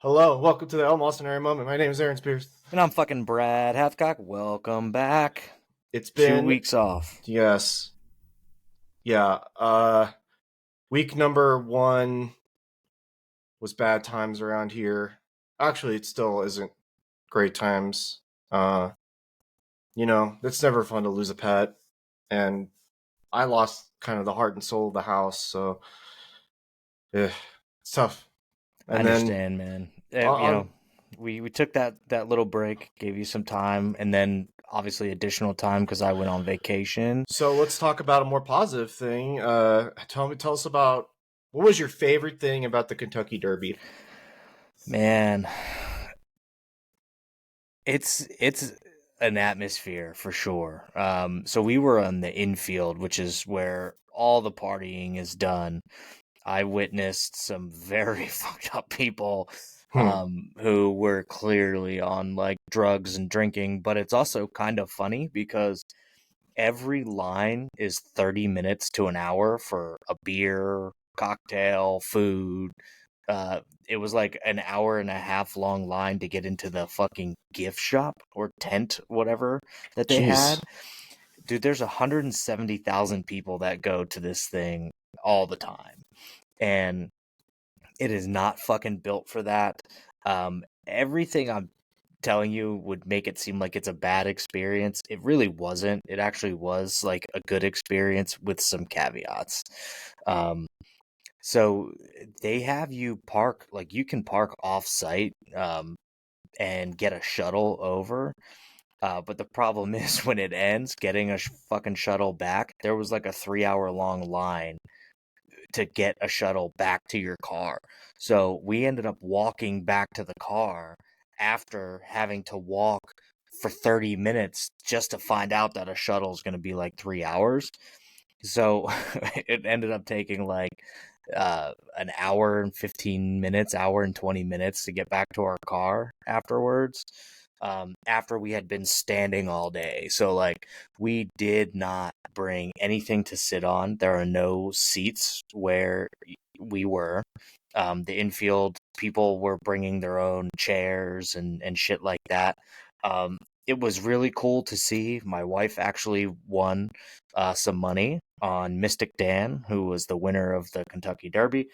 Hello, welcome to the Almost Ordinary Moment. My name is Aaron Spears. And I'm fucking Brad Hathcock. Welcome back. It's 2 been, weeks off. yes, yeah, week number one was bad times around here. Actually, it still isn't great times. It's never fun to lose a pet, and I lost kind of the heart and soul of the house, so it's tough. I And then understand, man. on We took that little break, gave you some time, and then obviously additional time because I went on vacation. So let's talk about a more positive thing. Tell us about what was your favorite thing about the Kentucky Derby? Man, it's an atmosphere for sure. So we were on the infield, which is where all the partying is done. I witnessed some very fucked up people Hmm. who were clearly on like drugs and drinking, but it's also kind of funny because every line is 30 minutes to an hour for a beer, cocktail, food. It was like an hour and a half long line to get into the fucking gift shop or tent, whatever that they Jeez. had. Dude, there's 170,000 people that go to this thing all the time. And it is not fucking built for that. Everything I'm telling you would make it seem like it's a bad experience. It really wasn't. It actually was like a good experience with some caveats. Um, so they have you park, like you can park off site and get a shuttle over. But the problem is when it ends, getting a fucking shuttle back, there was like a 3 hour long line to get a shuttle back to your car. So we ended up walking back to the car after having to walk for 30 minutes just to find out that a shuttle is going to be like 3 hours. So it ended up taking like an hour and 15 minutes, hour and 20 minutes to get back to our car afterwards. After we had been standing all day. So, like, we did not bring anything to sit on. There are no seats where we were. The infield people were bringing their own chairs and shit like that. It was really cool to see. My wife actually won some money on Mystic Dan, who was the winner of the Kentucky Derby.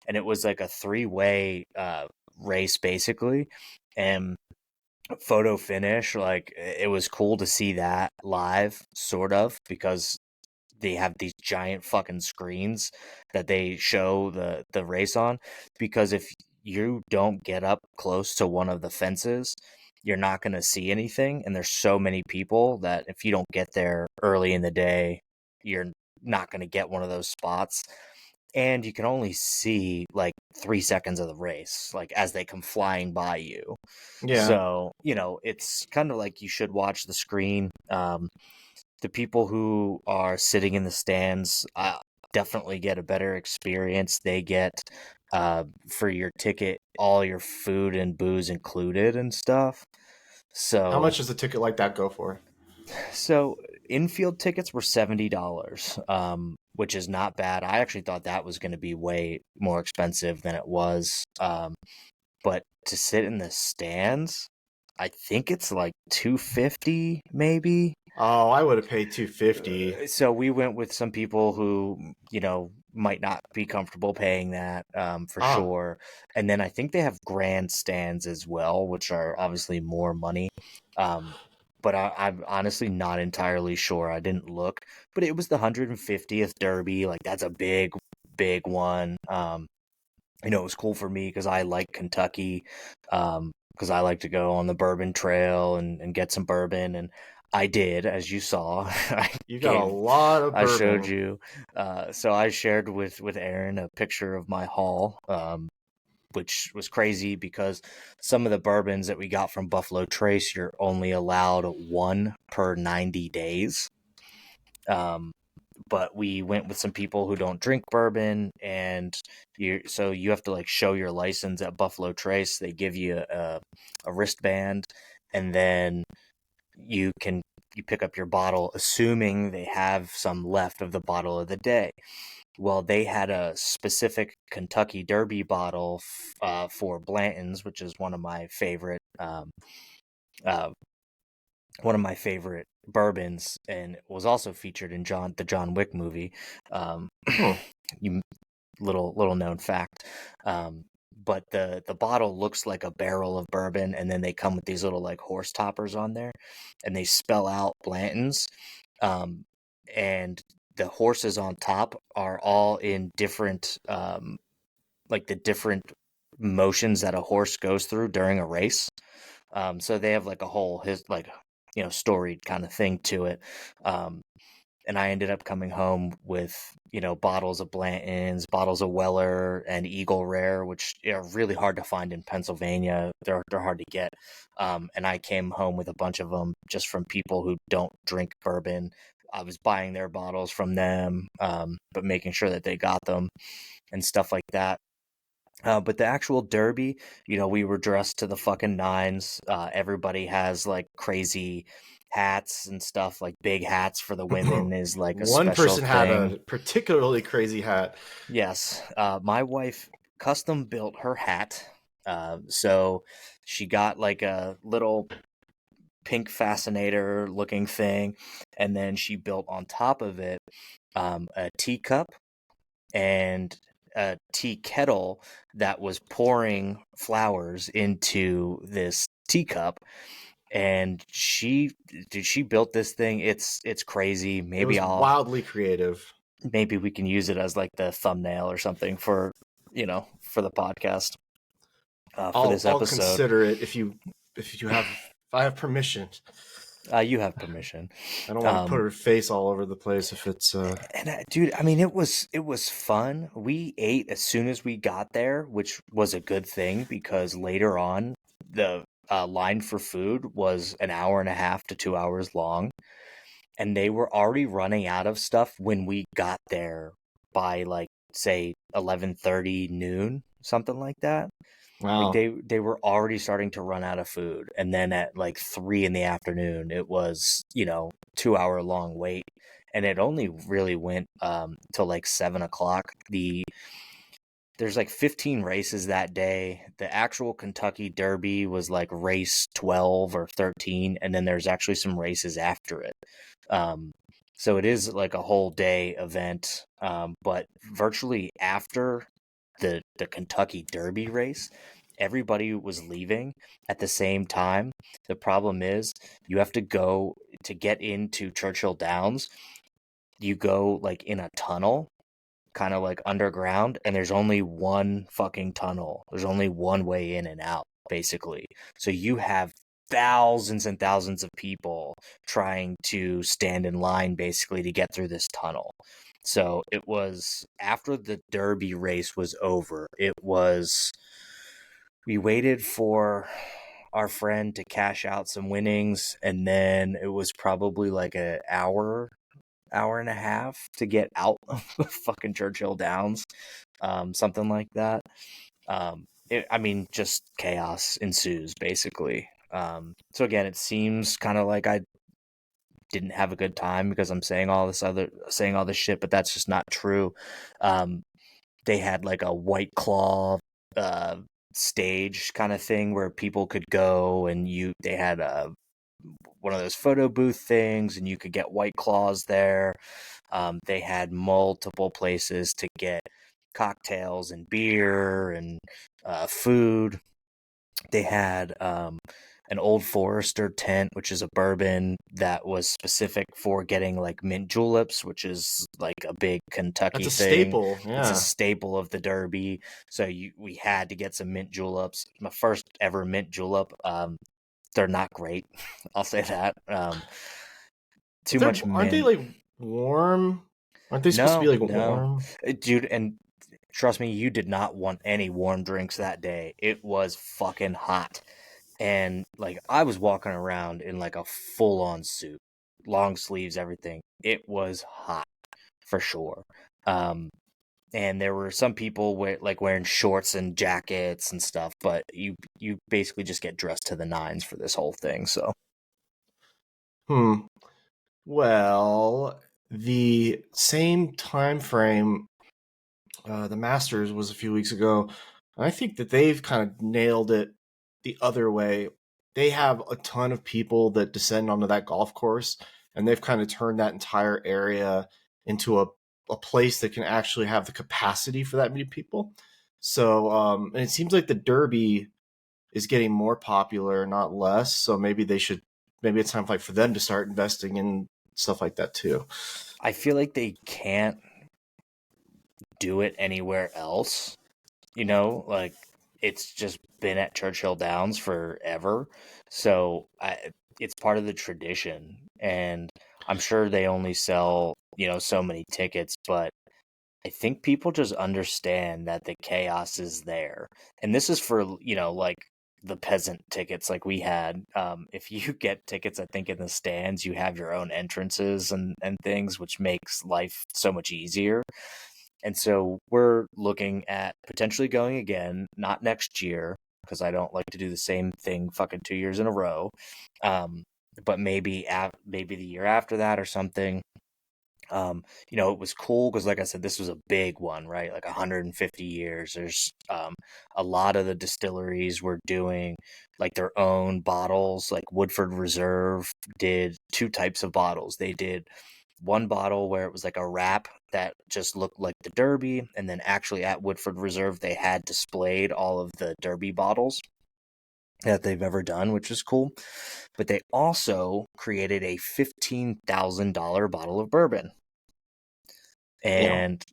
And it was like a three-way race, basically. And photo finish, like it was cool to see that live, sort of, because they have these giant fucking screens that they show the race on. Because if you don't get up close to one of the fences, you're not going to see anything. And there's so many people that if you don't get there early in the day, you're not going to get one of those spots. And you can only see like 3 seconds of the race, like as they come flying by you. Yeah. So, it's kind of like you should watch the screen. The people who are sitting in the stands definitely get a better experience. They get, for your ticket, all your food and booze included and stuff. How So, much does a ticket like that go for? so infield tickets were $70, which is not bad. I actually thought that was going to be way more expensive than it was. But to sit in the stands, I think it's like 250 maybe. Oh, I would have paid 250. So we went with some people who, might not be comfortable paying that, for Ah, sure. And then I think they have grandstands as well, which are obviously more money. Um, but I'm honestly not entirely sure. I didn't look, but it was the 150th Derby. Like that's a big, big one. It was cool for me because I like Kentucky, because I like to go on the bourbon trail and get some bourbon, and I did, as you saw. you got a lot of I showed bourbon. you. So I shared with Aaron a picture of my haul, which was crazy because some of the bourbons that we got from Buffalo Trace, you're only allowed one per 90 days. Um, but we went with some people who don't drink bourbon, and you have to like show your license at Buffalo Trace. They give you a wristband, and then you pick up your bottle, assuming they have some left of the bottle of the day. Well, they had a specific Kentucky Derby bottle for Blanton's, which is uh, one of my favorite bourbons, and it was also featured in the John Wick movie. Um, Hmm. you little known fact. But the bottle looks like a barrel of bourbon, and then they come with these little like horse toppers on there, and they spell out Blanton's. Um, and the horses on top are all in different like the different motions that a horse goes through during a race. So they have like a whole his like storied kind of thing to it. Um, and I ended up coming home with bottles of Blanton's, bottles of Weller, and Eagle Rare, which are really hard to find in Pennsylvania. They're hard to get, and I came home with a bunch of them just from people who don't drink bourbon. I was buying their bottles from them, but making sure that they got them and stuff like that. But the actual derby, we were dressed to the fucking nines. Everybody has like crazy hats and stuff, like big hats for the women is like a One special person had thing. a particularly crazy hat. Yes, my wife custom built her hat. So she got like a little pink fascinator looking thing, and then she built on top of it a teacup and a tea kettle that was pouring flowers into this teacup. And she built this thing. It's crazy. It was wildly creative. Maybe we can use it as like the thumbnail or something for for the podcast, for this I'll episode. consider it if you have if I have permission. You have permission. I don't want to put um her face all over the place if it's and dude, I mean, it was fun. We ate as soon as we got there, which was a good thing because later on the line for food was an hour and a half to 2 hours long, and they were already running out of stuff when we got there by like say 11:30 noon, something like that. Like wow. they were already starting to run out of food, and then at like 3 in the afternoon, it was 2 hour long wait, and it only really went till like 7 o'clock. There's like 15 races that day. The actual Kentucky Derby was like race 12 or 13, and then there's actually some races after it. Um, so it is like a whole day event. But virtually after the Kentucky Derby race, everybody was leaving at the same time. The problem is you have to go to get into Churchill Downs. You go like in a tunnel, kind of like underground, and there's only one fucking tunnel. There's only one way in and out, basically. So you have thousands and thousands of people trying to stand in line basically to get through this tunnel. So it was after the Derby race was over. We waited for our friend to cash out some winnings, and then it was probably like an hour and a half to get out of fucking Churchill Downs, something like that. I mean, just chaos ensues basically. So again, it seems kind of like I didn't have a good time because I'm saying all this shit, but that's just not true. Um, they had like a White Claw uh, stage kind of thing where people could go, and they had one of those photo booth things, and you could get White Claws there. They had multiple places to get cocktails and beer and food. They had an Old Forester tent, which is a bourbon that was specific for getting like mint juleps, which is like a big That's Kentucky a thing. staple. It's a Yeah. staple of the Derby. So we had to get some mint juleps. My first ever mint julep. They're not great. I'll say that. Too much Aren't they mint. like warm? Aren't they supposed to be No, like no, warm? dude. And trust me, you did not want any warm drinks that day. It was fucking hot. And like I was walking around in like a full on suit, long sleeves, everything. It was hot for sure. Um, and there were some people wearing shorts and jackets and stuff, but you basically just get dressed to the nines for this whole thing. So Hmm. Well, the same time frame. The Masters was a few weeks ago. And I think that they've kind of nailed it the other way. They have a ton of people that descend onto that golf course, and they've kind of turned that entire area into a place that can actually have the capacity for that many people. So, and it seems like the Derby is getting more popular, not less. So maybe it's time like for them to start investing in stuff like that too. I feel like they can't do it anywhere else. Like it's just been at Churchill Downs forever. So it's part of the tradition. And I'm sure they only sell, so many tickets, but I think people just understand that the chaos is there. And this is for, like the peasant tickets like we had. If you get tickets, I think in the stands, you have your own entrances and things, which makes life so much easier. And so we're looking at potentially going again, not next year, because I don't like to do the same thing fucking 2 years in a row. But maybe the year after that or something. It was cool because, like I said, this was a big one, right? Like 150 years. There's a lot of the distilleries were doing like their own bottles. Like Woodford Reserve did two types of bottles. They did one bottle where it was like a wrap that just looked like the Derby, and then actually at Woodford Reserve they had displayed all of the Derby bottles that they've ever done, which is cool. But they also created a $15,000 bottle of bourbon, Damn. and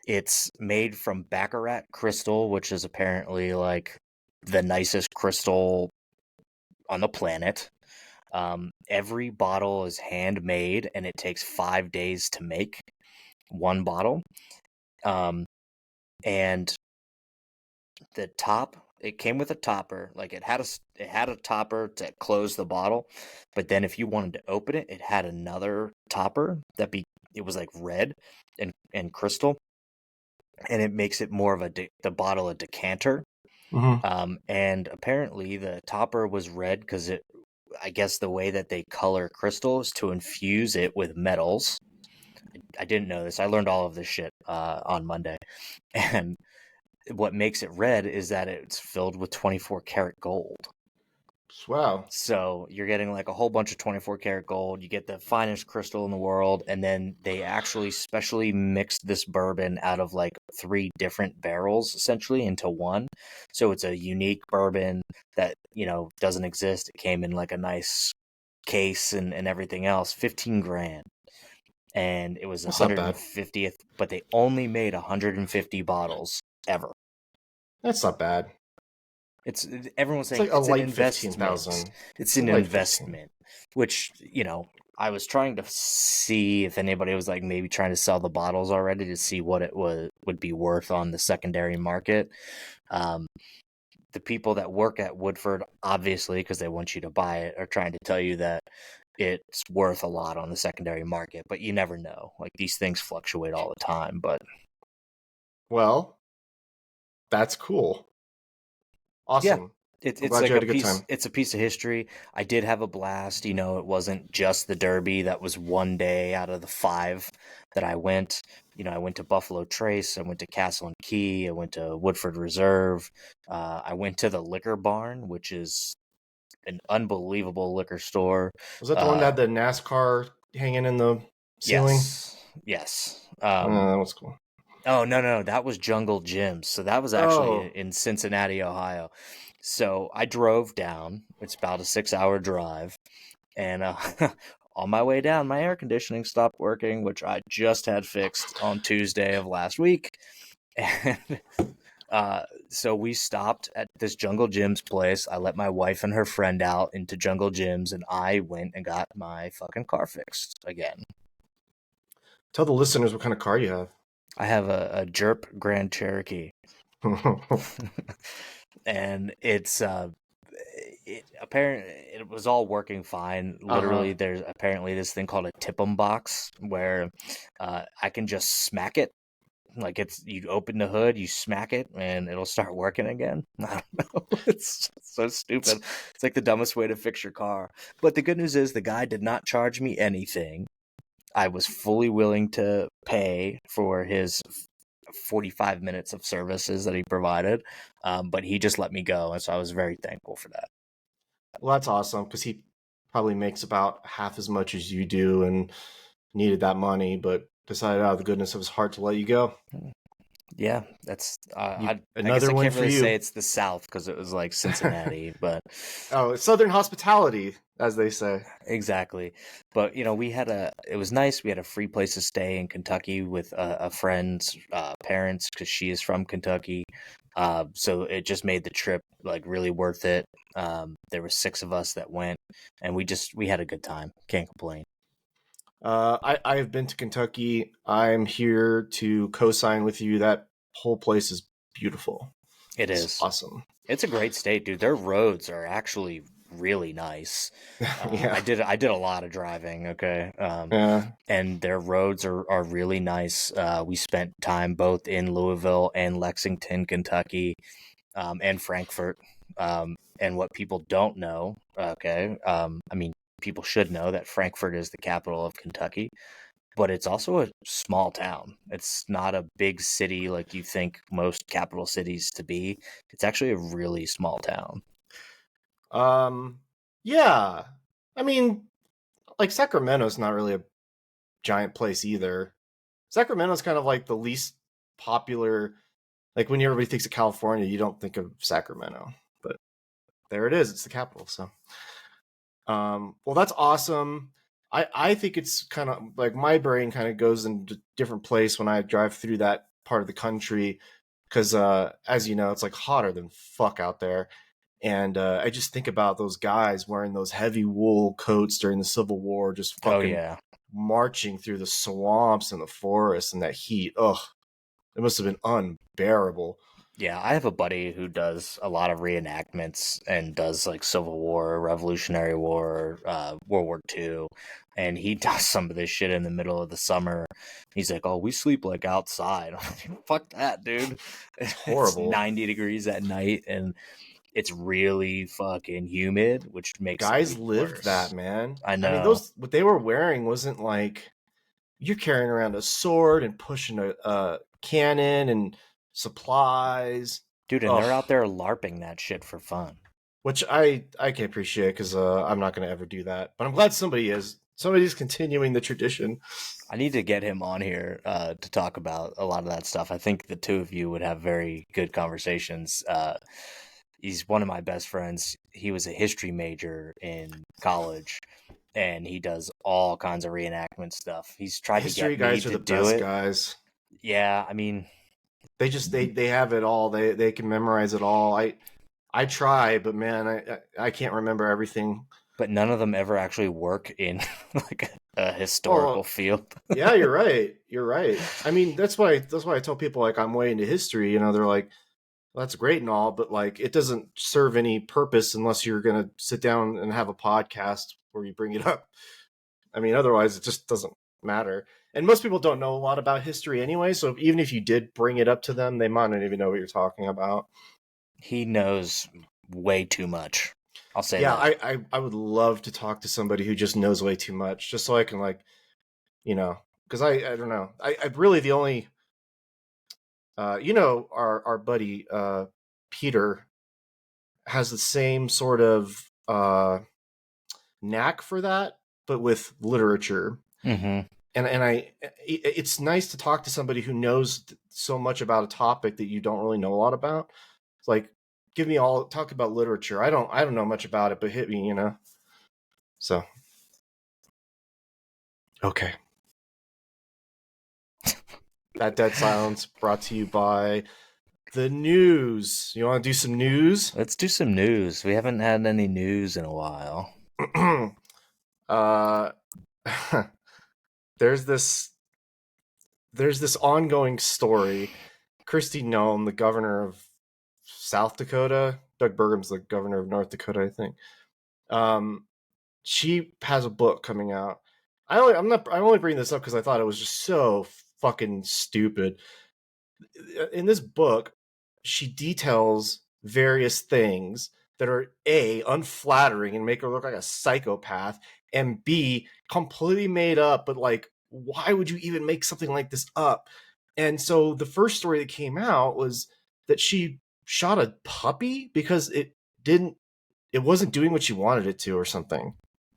it's made from Baccarat crystal, which is apparently like the nicest crystal on the planet. Every bottle is handmade, and it takes 5 days to make one bottle. And the top, it came with a topper. Like it had a topper to close the bottle, but then if you wanted to open it, it had another topper it was like red and crystal, and it makes it more of the bottle a decanter. Mm-hmm. And apparently the topper was red because I guess the way that they color crystal is to infuse it with metals. I didn't know this. I learned all of this shit on Monday. And what makes it red is that it's filled with 24 karat gold. Wow. So you're getting like a whole bunch of 24 karat gold. You get the finest crystal in the world. And then they actually specially mixed this bourbon out of like 3 different barrels essentially into one. So it's a unique bourbon that, doesn't exist. It came in like a nice case and everything else. 15 grand. And it was That's not bad. 150th, but they only made 150 bottles ever. That's not bad. It's Everyone's It's saying like a it's an light investment. 15,000. It's It's a an light 15. investment, which, I was trying to see if anybody was like maybe trying to sell the bottles already to see what it would be worth on the secondary market. Um, the people that work at Woodford, obviously, because they want you to buy it, are trying to tell you that it's worth a lot on the secondary market, but you never know. Like these things fluctuate all the time, but Well, that's cool. yeah, Awesome. I'm it's glad you like had a good time. it's a piece of history. I did have a blast. It wasn't just the Derby. That was one day out of the 5 that I went. I went to Buffalo Trace. I went to Castle and Key. I went to Woodford Reserve. I went to the Liquor Barn, which is an unbelievable liquor store. Was that the one that Uh, had the NASCAR hanging in the ceiling? yes. That was cool. Oh, no, that was Jungle Gyms. So that was actually Oh, in Cincinnati, Ohio. So I drove down. It's about a 6-hour drive. And on my way down, my air conditioning stopped working, which I just had fixed on Tuesday of last week. And so we stopped at this Jungle Gyms place. I let my wife and her friend out into Jungle Gyms, and I went and got my fucking car fixed again. tell the listeners what kind of car you have. I have a Jerp Grand Cherokee. And it was all working fine. Uh-huh. Literally, there's apparently this thing called a tip-em box where I can just smack it. Like you open the hood, you smack it, and it'll start working again. I don't know. It's so stupid. It's like the dumbest way to fix your car. But the good news is the guy did not charge me anything. I was fully willing to pay for his 45 minutes of services that he provided. But he just let me go. And so I was very thankful for that. Well, that's awesome because he probably makes about half as much as you do and needed that money, but decided out of the goodness of his heart to let you go. Yeah, that's I guess Another I win can't for really say you. it's the South because it was like Cincinnati, but Oh, it's Southern hospitality, as they say. exactly. But it was nice. We had a free place to stay in Kentucky with a friend's parents because she is from Kentucky. So it just made the trip like really worth it. There were 6 of us that went, and we had a good time. Can't complain. I have been to Kentucky. I'm here to co-sign with you. That whole place is beautiful. It It's is. awesome. It's a great state, dude. Their roads are actually really nice. Yeah, I did a lot of driving, okay, yeah. and their roads are really nice. We spent time both in Louisville and Lexington, Kentucky, and Frankfurt. And what people don't know, okay, I mean, people should know that Frankfurt is the capital of Kentucky, but it's also a small town. It's not a big city like you think most capital cities to be. It's actually a really small town. Um, yeah. I mean, like Sacramento's not really a giant place either. Sacramento's kind of like the least popular. Like when everybody thinks of California, you don't think of Sacramento, but there it is. It's the capital. So, well, that's awesome. I think it's kind of like my brain kind of goes into a different place when I drive through that part of the country because, as you know, it's like hotter than fuck out there. And I just think about those guys wearing those heavy wool coats during the Civil War, just Oh fucking yeah. marching through the swamps and the forests and that heat. Ugh, it must have been unbearable. Yeah, I have a buddy who does a lot of reenactments and does like Civil War, Revolutionary War, World War II, and he does some of this shit in the middle of the summer. He's like, "Oh, we sleep like outside." I'm like, fuck that, dude. It's It's horrible. 90 degrees at night and it's really fucking humid, which makes it Guys even lived that, worse. man. I I mean, know. those what they were wearing wasn't like you're carrying around a sword and pushing a cannon and supplies. Dude, and Ugh, they're out there LARPing that shit for fun. which I can appreciate because I'm not going to ever do that. But I'm glad somebody is. Somebody's continuing the tradition. I need to get him on here to talk about a lot of that stuff. I think the two of you would have very good conversations. He's one of my best friends. He was a history major in college, and he does all kinds of reenactment stuff. He's tried to History get me guys are to the do best it. guys. Yeah, I mean, They have it all. They can memorize it all. I try, but man, I can't remember everything. but none of them ever actually work in like a historical Well, field. yeah, you're right. You're right. I mean, that's why I tell people like I'm way into history. You know, they're like, well, that's great and all, but like it doesn't serve any purpose unless you're gonna sit down and have a podcast where you bring it up. I mean, otherwise it just doesn't matter. And most people don't know a lot about history anyway, so even if you did bring it up to them, they might not even know what you're talking about. He knows way too much. I'll say Yeah, that. I would love to talk to somebody who just knows way too much, just so I can like, you know, because I don't know. I really the only our buddy Peter has the same sort of knack for that, but with literature. Mm-hmm. And it's nice to talk to somebody who knows so much about a topic that you don't really know a lot about. It's like, give me all talk about literature. I don't know much about it, but hit me, you know. So okay, that dead silence brought to you by the news. You want to do some news? Let's do some news. We haven't had any news in a while. uh, there's this ongoing story. Kristi Noem, the governor of South Dakota, Doug Burgum's the governor of North Dakota, I think. Um, she has a book coming out. I'm only bringing this up because I thought it was just so fucking stupid. In this book, she details various things that are A, unflattering and make her look like a psychopath, and B, completely made up, but like, why would you even make something like this up? And so the first story that came out was that she shot a puppy because it wasn't doing what she wanted it to or something.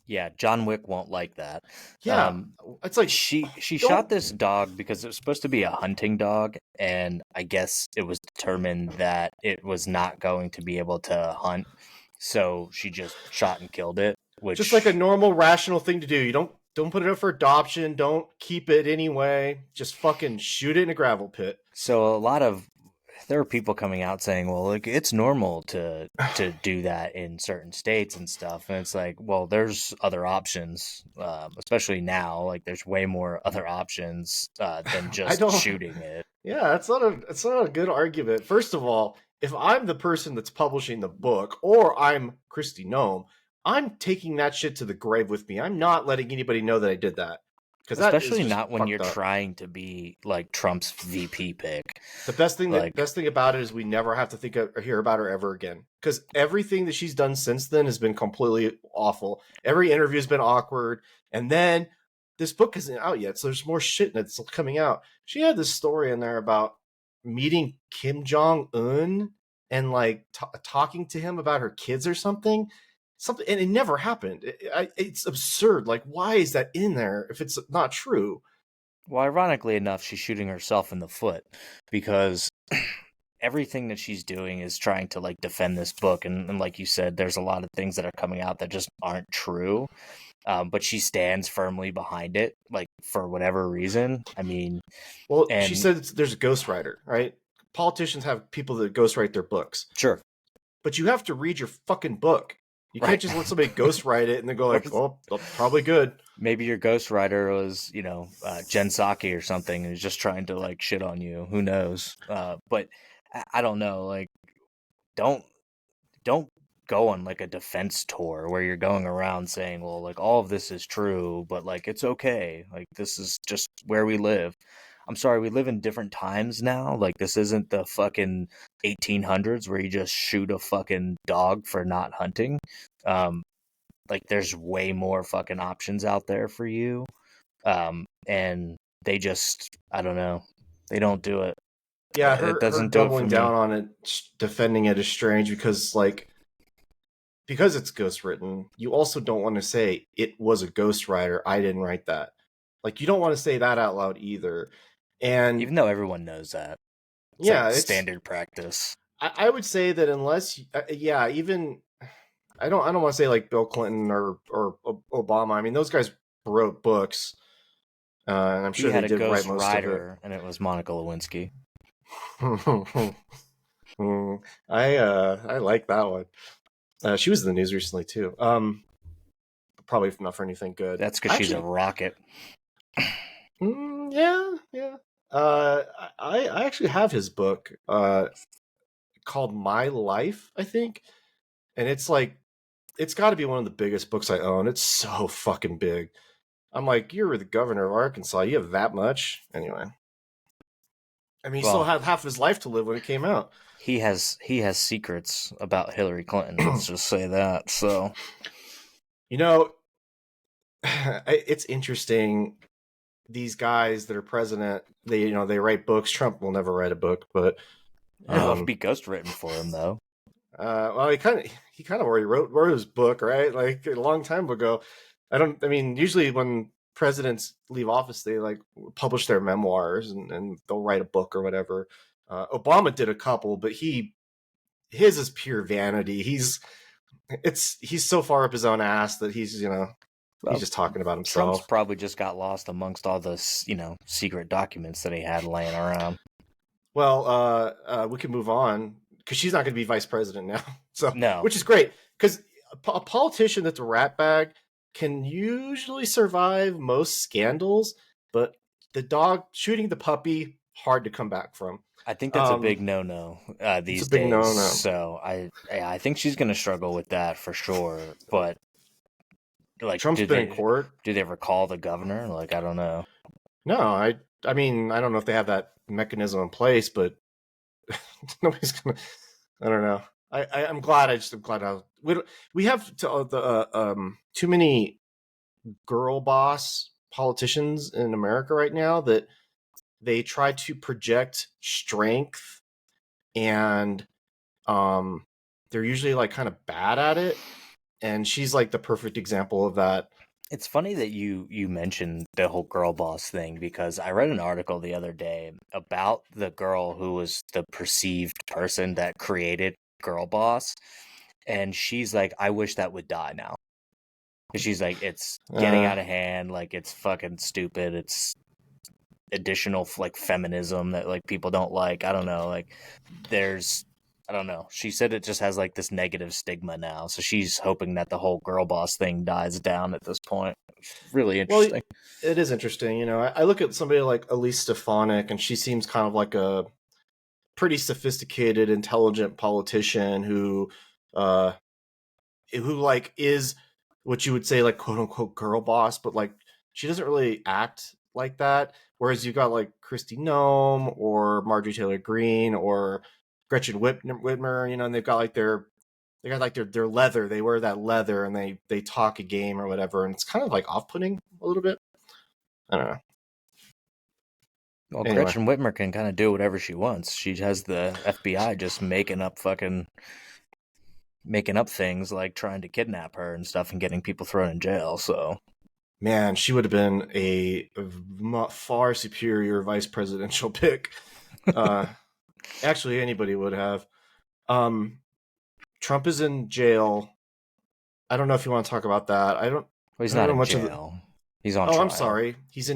Yeah, John Wick won't like that. Yeah, Um, it's like, she shot don't. this dog because it was supposed to be a hunting dog, and I guess it was determined that it was not going to be able to hunt, so she just shot and killed it. Just like a Which, normal rational thing to do. You don't put it up for adoption. Don't keep it anyway. Just fucking shoot it in a gravel pit. so there are people coming out saying, well, like it's normal to do that in certain states and stuff, and it's like, well, there's other options, especially now. Like, there's way more other options than I just don't. shooting it. Yeah, it's not a good argument. First of all, if I'm the person that's publishing the book, or I'm Kristi Noem, I'm taking that shit to the grave with me. I'm not letting anybody know that I did that because that is Especially just not when you're fucked up. trying to be like Trump's VP pick. The best thing that Like, best thing about it is we never have to think of, or hear about her ever again because everything that she's done since then has been completely awful. Every interview has been awkward, and then this book isn't out yet, so there's more shit that's coming out. She had this story in there about meeting Kim Jong Un and like talking to him about her kids or something, and it never happened. It's absurd. Like, why is that in there if it's not true? well, ironically enough, she's shooting herself in the foot because everything that she's doing is trying to like defend this book, and like you said, there's a lot of things that are coming out that just aren't true. But she stands firmly behind it, like for whatever reason. I mean, Well, she and said there's a ghostwriter, right? Politicians have people that ghostwrite their books, sure, but you have to read your fucking book. You can't right. just let somebody ghostwrite it and then go Or like, "Oh, probably good." maybe your ghostwriter was, Jen Psaki or something, and is just trying to like shit on you. Who knows? But I don't know. Like, don't don't go on like a defense tour where you're going around saying, well, like all of this is true, but like it's okay. Like, this is just where we live. I'm sorry, we live in different times now. Like, this isn't the fucking 1800s where you just shoot a fucking dog for not hunting. Um, like, there's way more fucking options out there for you. And they just, I don't know, they don't do it. Yeah, It her doesn't do it for doubling me. down on it, defending it is strange because it's ghostwritten. You also don't want to say it was a ghostwriter. I didn't write that. Like, you don't want to say that out loud either. And Even though everyone knows that. It's yeah, like it's standard practice. I would say that unless yeah, even I don't want to say like Bill Clinton or Obama. I mean, those guys wrote books, and I'm He sure they had a did write ghost most of it. rider, and it was Monica Lewinsky. I like that one. She was in the news recently too. Probably not for anything good. That's because she's a Actually, rocket. yeah, yeah. I actually have his book called My Life, I think, and it's got to be one of the biggest books I own. It's so fucking big. I'm like, you're the governor of Arkansas. You have that much? Anyway. I mean, he still Well, had half his life to live when it came out. he has secrets about Hillary Clinton. Let's just say that. So You know, it's interesting. These guys that are president, they write books. Trump will never write a book, but it'll um, be ghostwritten for him though. well, he kind of already wrote his book, right? Like a long time ago. I mean, usually when presidents leave office, they like publish their memoirs and they'll write a book or whatever. Obama did a couple, but his is pure vanity. He's so far up his own ass that he's Well, just talking about Trump's himself. probably just got lost amongst all the secret documents that he had laying around. Well, we can move on because she's not going to be vice president now, so No, which is great because a politician that's a rat bag can usually survive most scandals, but the dog shooting the puppy hard to come back from. I think that's a big Um, no-no it's a these big days. no no. So I think she's gonna struggle with that for sure. But like, Trump's been in court. do they recall the governor? Like, I don't know. No, I mean I don't know if they have that mechanism in place, but nobody's gonna. I don't know. I'm glad. I'm glad. We have too many girl boss politicians in America right now that they try to project strength, and um, they're usually like kind of bad at it. And she's like the perfect example of that. It's funny that you mentioned the whole girl boss thing, because I read an article the other day about the girl who was the perceived person that created girl boss, and she's like, I wish that would die now. Because she's like, it's getting Uh, out of hand, like it's fucking stupid, it's additional like feminism that like people don't like. I don't know, like there's I don't know. She said it just has like this negative stigma now, so she's hoping that the whole girl boss thing dies down at this point. It's really well, interesting. it is interesting. I look at somebody like Elise Stefanik, and she seems kind of like a pretty sophisticated, intelligent politician uh, who like is what you would say like quote unquote girl boss, but like she doesn't really act like that. Whereas you got like Kristi Noem or Marjorie Taylor Greene or Gretchen Whitmer, and they've got like their leather. They wear that leather and they talk a game or whatever, and it's kind of like off putting a little bit. I don't know. Well, Anyway, Gretchen Whitmer can kind of do whatever she wants. She has the FBI just making up things like trying to kidnap her and stuff and getting people thrown in jail. So man, she would have been a far superior vice presidential pick. Uh, Actually, anybody would have. Um, Trump is in jail. I don't know if you want to talk about that. well, he's I don't not know in much of the. jail. He's on Oh, I'm trial. sorry. He's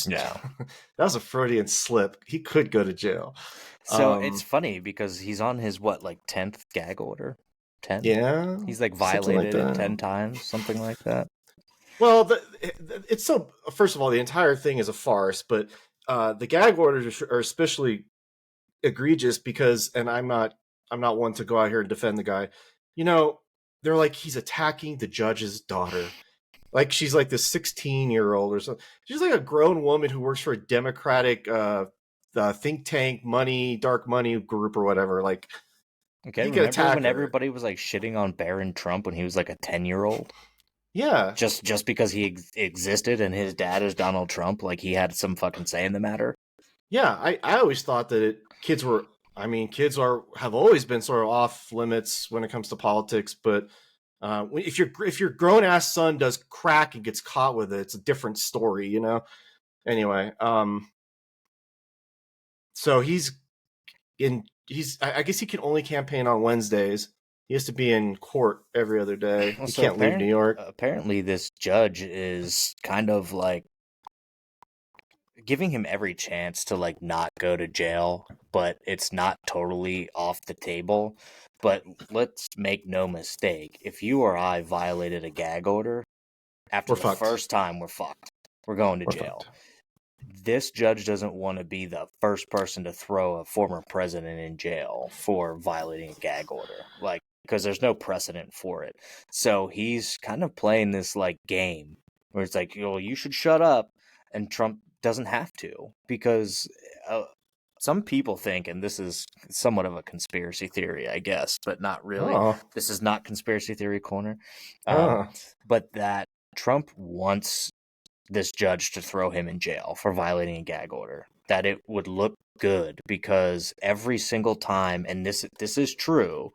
Yeah. that was a Freudian slip. He could go to jail. So it's Um, funny because he's on his what, like 10th gag order? 10? yeah, He's like something like violated it that. 10 times, something like that. Well, it's so. First of all, the entire thing is a farce, but the gag orders are especially egregious because, and I'm not one to go out here and defend the guy. You know, they're like he's attacking the judge's daughter. Like she's like this 16-year-old or something. She's like a grown woman who works for a Democratic think tank, dark money group or whatever. Like Okay, he could remember attack when her. everybody was like shitting on Barron Trump when he was like a 10-year-old? Yeah, Just because he existed and his dad is Donald Trump, like he had some fucking say in the matter? yeah. I always thought that kids were. I mean, kids have always been sort of off limits when it comes to politics, but if your grown ass son does crack and gets caught with it, it's a different story. Anyway, so I guess he can only campaign on Wednesdays. He has to be in court every other day. Well, He so can't leave New York. apparently this judge is kind of like giving him every chance to like not go to jail, but it's not totally off the table. But let's make no mistake, if you or I violated a gag order, after We're the fucked. first time, we're fucked. We're going to We're jail. fucked. This judge doesn't want to be the first person to throw a former president in jail for violating a gag order, like, because there's no precedent for it. So he's kind of playing this like game where it's like, well, you should shut up, and Trump doesn't have to, because some people think, and this is somewhat of a conspiracy theory, I guess, but not really. Oh, This is not conspiracy theory corner, um, oh. but that Trump wants this judge to throw him in jail for violating a gag order. That it would look good, because every single time, and this is true,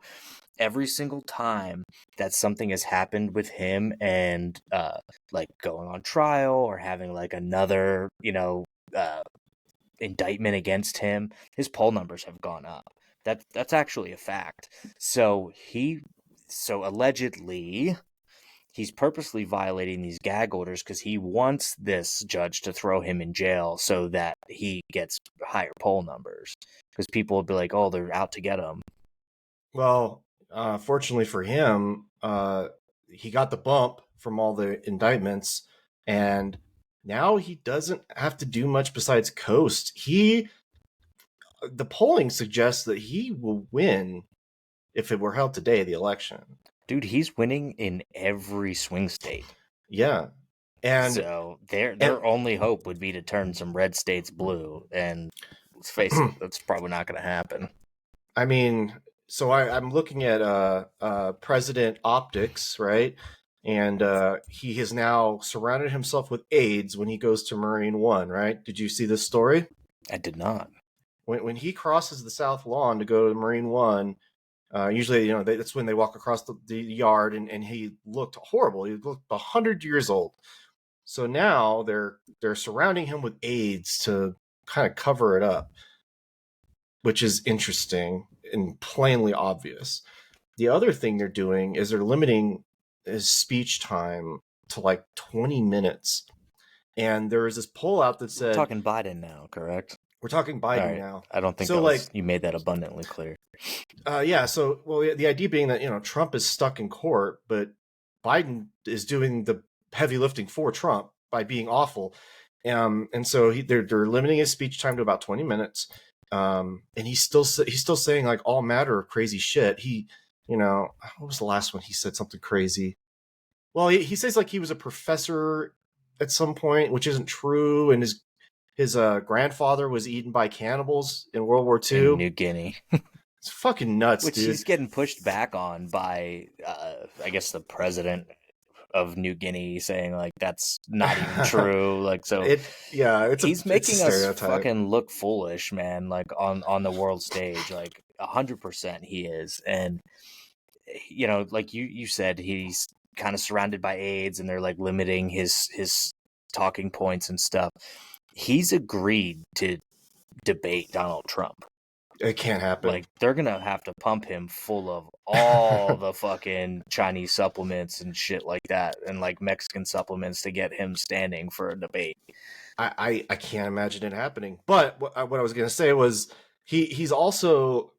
every single time that something has happened with him and like going on trial or having like another indictment against him, his poll numbers have gone up. That's actually a fact. So allegedly he's purposely violating these gag orders because he wants this judge to throw him in jail so that he gets higher poll numbers, because people will be like, oh, they're out to get him. Well, fortunately for him, he got the bump from all the indictments, and now he doesn't have to do much besides coast. The polling suggests that he will win if it were held today, the election. Dude, he's winning in every swing state. Yeah, and So their and their only hope would be to turn some red states blue, and let's face it, that's probably not going to happen. I mean, so I'm looking at President Optics, right? And he has now surrounded himself with aides when he goes to Marine One, right? Did you see this story? I did not. When he crosses the south lawn to go to Marine One, usually that's when they walk across the yard, and he looked horrible. He looked 100 years old. So now they're surrounding him with aides to kind of cover it up, which is interesting and plainly obvious. The other thing they're doing is they're limiting his speech time to like 20 minutes. And there was this poll out that We're said, talking Biden now, correct? we're talking All Biden right. now. I don't think So that like, was, you made that abundantly clear. yeah. So, well, the idea being that, Trump is stuck in court, but Biden is doing the heavy lifting for Trump by being awful. And so they're limiting his speech time to about 20 minutes. And he's still saying like all matter of crazy shit. What was the last one? He said something crazy. Well, he says like he was a professor at some point, which isn't true. And his grandfather was eaten by cannibals in World War In II. New Guinea. It's fucking nuts, Which dude. he's getting pushed back on by, I guess, the president of New Guinea, saying like that's not even true. Like, so he's it's a making us stereotype. fucking look foolish, man. Like on the world stage, like 100% he is. And like you said, he's kind of surrounded by aides, and they're like limiting his talking points and stuff. He's agreed to debate Donald Trump. It can't happen. Like, they're gonna have to pump him full of all the fucking Chinese supplements and shit like that, and like Mexican supplements to get him standing for a debate. I can't imagine it happening. But what I was gonna say was he's also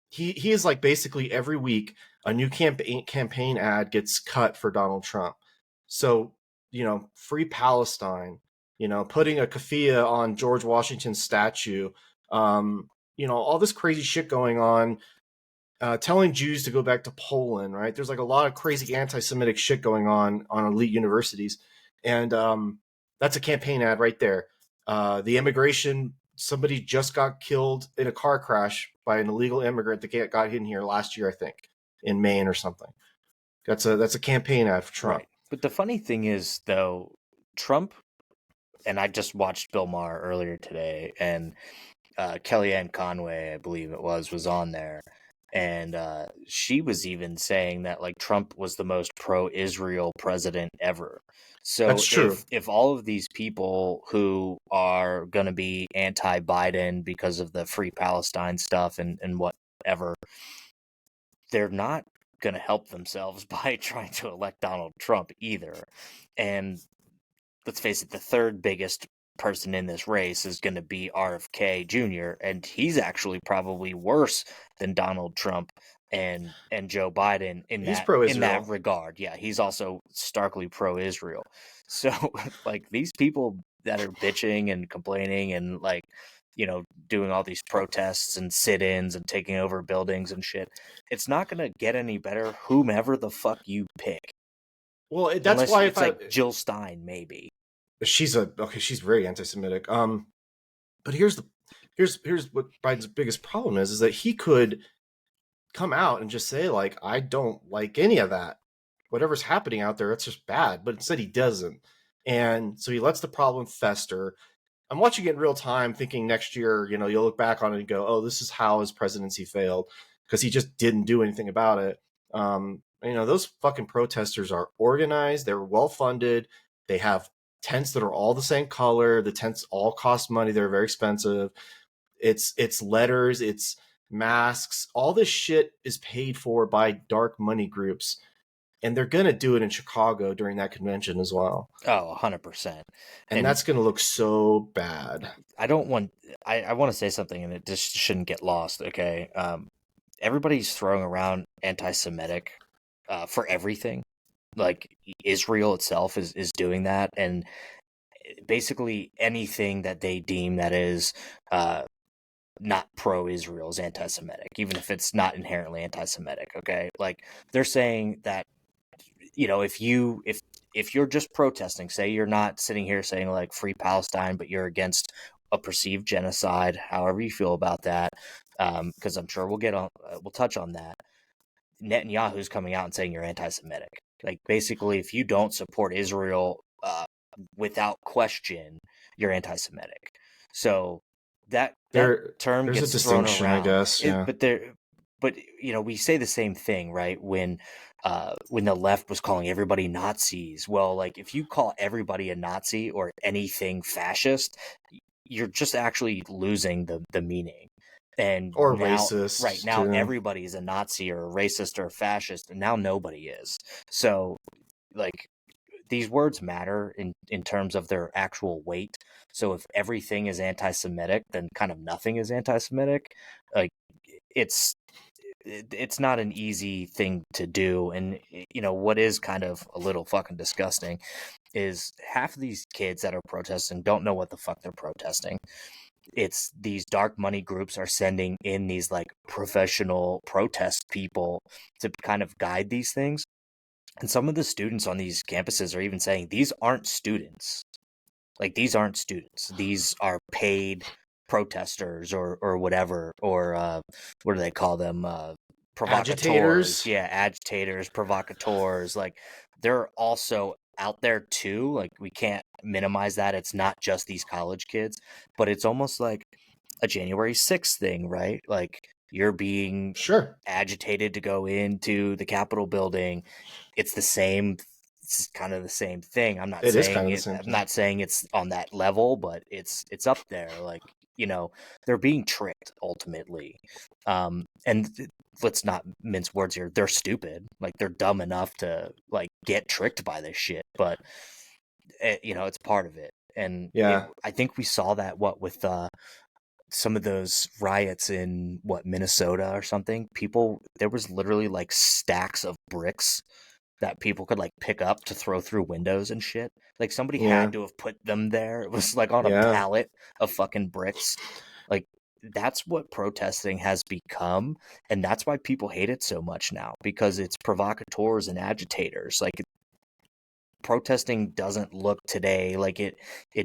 he is like basically every week a new campaign ad gets cut for Donald Trump. So free Palestine, putting a keffiyeh on George Washington's statue, all this crazy shit going on. Telling Jews to go back to Poland, right? There's like a lot of crazy anti-Semitic shit going on elite universities, and that's a campaign ad right there. The immigration, somebody just got killed in a car crash by an illegal immigrant that got in here last year, I think, in Maine or something. That's a campaign ad for Trump. Right. But the funny thing is, though, Trump, and I just watched Bill Maher earlier today, and Kellyanne Conway, I believe it was on there. And she was even saying that like Trump was the most pro-Israel president ever. So That's true. if all of these people who are going to be anti-Biden because of the Free Palestine stuff and whatever, they're not going to help themselves by trying to elect Donald Trump either. And let's face it, the third biggest person in this race is going to be RFK Jr., and he's actually probably worse than Donald Trump and Joe Biden He's pro-Israel. in that regard. Yeah, he's also starkly pro-Israel. So like these people that are bitching and complaining and like doing all these protests and sit-ins and taking over buildings and shit, it's not going to get any better whomever the fuck you pick. Well, that's Unless why it's like Jill Stein, maybe. she's very anti-Semitic. But here's what Biden's biggest problem is that he could come out and just say like, I don't like any of that. Whatever's happening out there, it's just bad. But instead he doesn't. And so he lets the problem fester. I'm watching it in real time thinking next year, you'll look back on it and go, oh, this is how his presidency failed because he just didn't do anything about it. Those fucking protesters are organized. They're well funded. They have tents that are all the same color. The tents all cost money. They're very expensive. It's letters, it's masks. All this shit is paid for by dark money groups. And they're going to do it in Chicago during that convention as well. Oh, 100%. And that's going to look so bad. I want to say something, and it just shouldn't get lost, okay? Everybody's throwing around anti-Semitic for everything. Like, Israel itself is doing that, and basically anything that they deem that is not pro-Israel is anti-Semitic, even if it's not inherently anti-Semitic, okay? Like, they're saying that if you're just protesting, say you're not sitting here saying like free Palestine, but you're against a perceived genocide, however you feel about that, because I'm sure we'll touch on that. Netanyahu's coming out and saying you're anti-Semitic. Like basically, if you don't support Israel without question, you're anti-Semitic. So that term There's a gets thrown distinction, I around. guess. Yeah. But we say the same thing, right? When the left was calling everybody Nazis, well, like if you call everybody a Nazi or anything fascist, you're just actually losing the meaning. And Or now, right racist now, too. everybody's a Nazi or a racist or a fascist, and now nobody is. So, like, these words matter in terms of their actual weight. So if everything is anti-Semitic, then kind of nothing is anti-Semitic. Like, it's it's not an easy thing to do. And what is kind of a little fucking disgusting is half of these kids that are protesting don't know what the fuck they're protesting. It's these dark money groups are sending in these like professional protest people to kind of guide these things. And some of the students on these campuses are even saying these aren't students. Like, these aren't students. These are paid protesters or whatever, or what do they call them? Provocateurs. Agitators. Yeah, agitators, provocateurs. Like, they're also out there too. Like, we can't minimize that. It's not just these college kids, but it's almost like a January 6th thing, right? Like, you're being Sure. agitated to go into the Capitol building. It's the same. It's kind of the same thing. I'm not It is saying kind of the it. same I'm thing. not saying it's on that level, but it's up there. Like, they're being tricked ultimately. And let's not mince words here. They're stupid. Like, they're dumb enough to like get tricked by this shit. But it's part of it. And Yeah. I think we saw that with some of those riots in Minnesota or something. There was literally like stacks of bricks that people could like pick up to throw through windows and shit. Like, somebody Yeah. had to have put them there. It was like on a Yeah. pallet of fucking bricks. Like, that's what protesting has become, and that's why people hate it so much now, because it's provocateurs and agitators. Like, protesting doesn't look today like it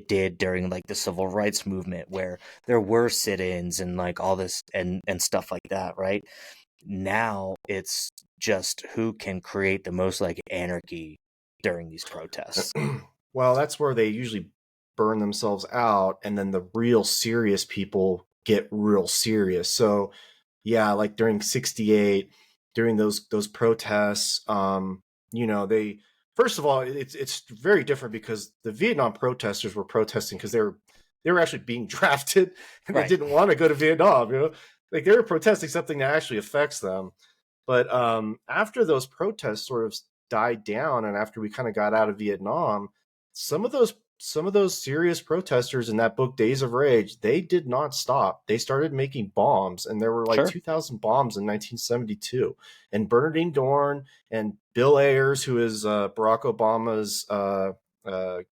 did during like the civil rights movement, where there were sit-ins and like all this and stuff like that, right? Now it's just who can create the most like anarchy during these protests. Well, that's where they usually burn themselves out, and then the real serious people get real serious. So, yeah, like during '68, during those protests, they first of all, it's very different because the Vietnam protesters were protesting because they were actually being drafted and they Right. didn't want to go to Vietnam. Like they were protesting something that actually affects them. But after those protests sort of died down, and after we kind of got out of Vietnam, some of those serious protesters in that book Days of Rage, they did not stop. They started making bombs, and there were like Sure. 2,000 bombs in 1972. And Bernardine Dohrn and Bill Ayers, who is Barack Obama's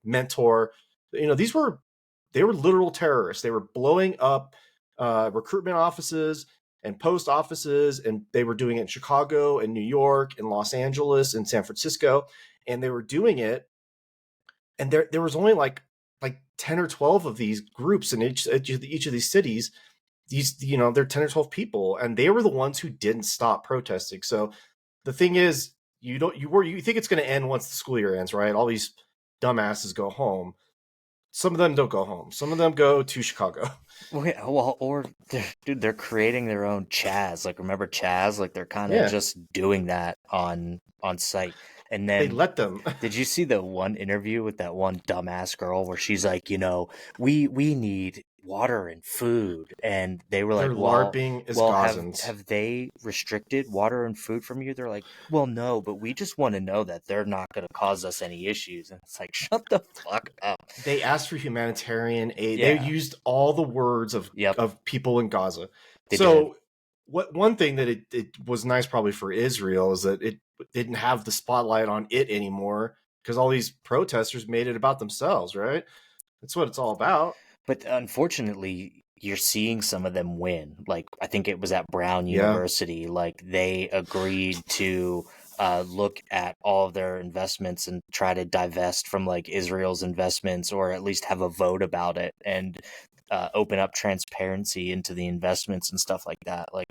mentor, they were literal terrorists. They were blowing up recruitment offices and post offices, and they were doing it in Chicago and New York and Los Angeles and San Francisco, and they were doing it, and there was only like 10 or 12 of these groups in each of these cities. They're 10 or 12 people, and they were the ones who didn't stop protesting. So the thing is, you think it's going to end once the school year ends, right? All these dumbasses go home. Some of them don't go home. Some of them go to Chicago. Well, or they're creating their own Chaz. Like, remember Chaz? Like, they're kind of Yeah, just doing that on site. And they then, let them. did you see the one interview with that one dumbass girl where she's like, we need water and food, and they were They're like, LARPing as well, have Gazans. have they restricted water and food from you? They're like, well, no, but we just want to know that they're not going to cause us any issues. And it's like, shut the fuck up. They asked for humanitarian aid. They Yeah. used all the words of Yep. people in Gaza. They did. So one thing that it was nice probably for Israel is that it didn't have the spotlight on it anymore because all these protesters made it about themselves, right? That's what it's all about. But unfortunately, you're seeing some of them win. Like, I think it was at Brown Yeah. University. Like, they agreed to look at all of their investments and try to divest from like Israel's investments, or at least have a vote about it, and open up transparency into the investments and stuff like that. Like,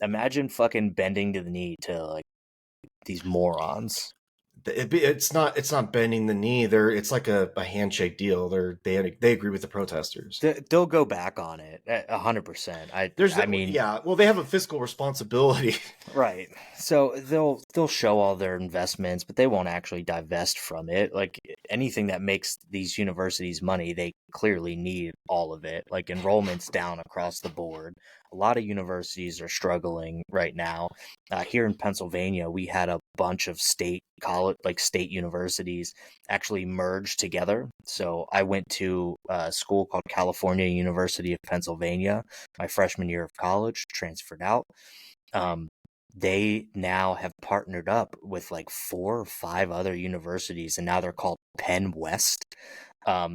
imagine fucking bending to the knee to like these morons. it's not bending the knee. It's like a handshake deal. They agree with the protesters. They'll go back on it 100%. I mean, Yeah, well, they have a fiscal responsibility. right. So they'll show all their investments, but they won't actually divest from it. Like anything that makes these universities money, they clearly need all of it. Like enrollment's down across the board. A lot of universities are struggling right now. Here in Pennsylvania, we had a bunch of state universities actually merge together. So I went to a school called California University of Pennsylvania my freshman year of college, transferred out. Um, they now have partnered up with like 4 or 5 other universities, and now they're called Penn West.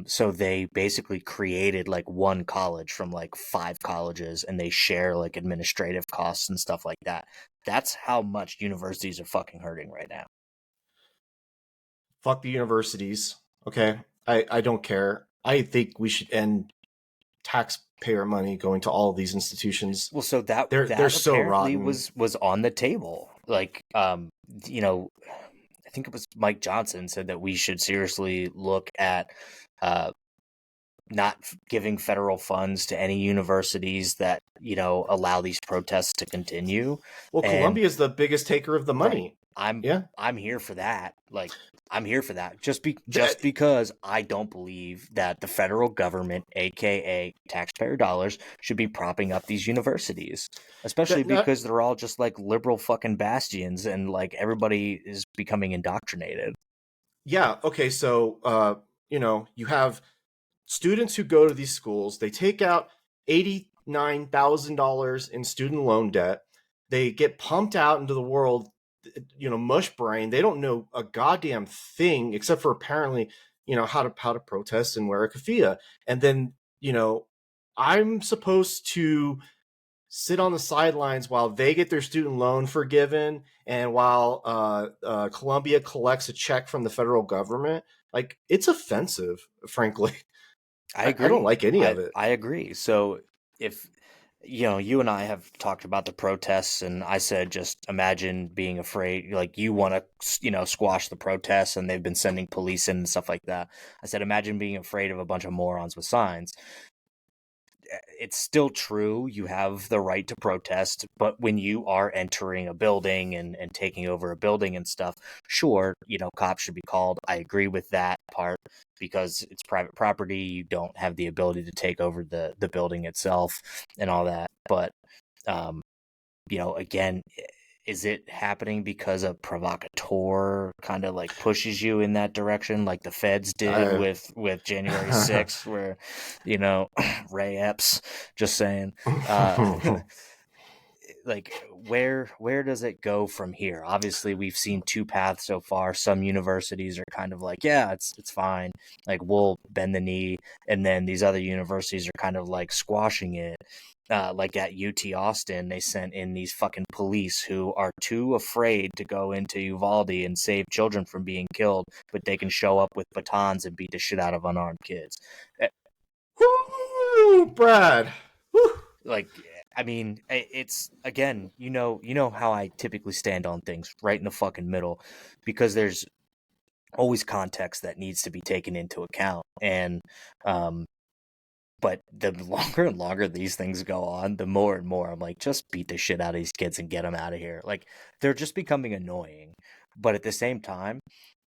So they basically created like one college from like 5 colleges, and they share like administrative costs and stuff like that. That's how much universities are fucking hurting right now. Fuck the universities. Okay, I don't care. I think we should end taxpayer money going to all of these institutions. Well, so that They're that so apparently rotten. was on the table. Like, you know, I think it was Mike Johnson said that we should seriously look at uh, not giving federal funds to any universities that allow these protests to continue. Well, And Columbia is the biggest taker of the right, money. I'm Yeah. I'm here for that. Like I'm here for that. Just That, because I don't believe that the federal government, aka taxpayer dollars, should be propping up these universities, especially that not because they're all just like liberal fucking bastions, and like everybody is becoming indoctrinated. Yeah, okay, so you have students who go to these schools, they take out $89,000 in student loan debt. They get pumped out into the world, mush brain. They don't know a goddamn thing except for apparently, how to protest and wear a keffiyeh. And then, I'm supposed to sit on the sidelines while they get their student loan forgiven and while Columbia collects a check from the federal government. Like, it's offensive, frankly. I I don't agree. like any of it. I agree. So if you and I have talked about the protests, and I said just imagine being afraid, like you want to squash the protests, and they've been sending police in and stuff like that. I said imagine being afraid of a bunch of morons with signs. It's still true. You have the right to protest, but when you are entering a building and taking over a building and stuff, sure, cops should be called. I agree with that part because it's private property. You don't have the ability to take over the building itself and all that. But, um, again, is it happening because a provocateur kind of like pushes you in that direction, like the feds did I, with January 6th, where, Ray Epps, just saying, uh, like where does it go from here? Obviously, we've seen 2 paths so far. Some universities are kind of like, yeah, it's fine, like we'll bend the knee, and then these other universities are kind of like squashing it. Like at UT Austin, they sent in these fucking police who are too afraid to go into Uvalde and save children from being killed, but they can show up with batons and beat the shit out of unarmed kids. Eh, Woo, Brad. Woo. Like, I mean, it's again, how I typically stand on things, right in the fucking middle, because there's always context that needs to be taken into account, and um, but the longer and longer these things go on, the more and more I'm like, just beat the shit out of these kids and get them out of here. Like, they're just becoming annoying. But at the same time,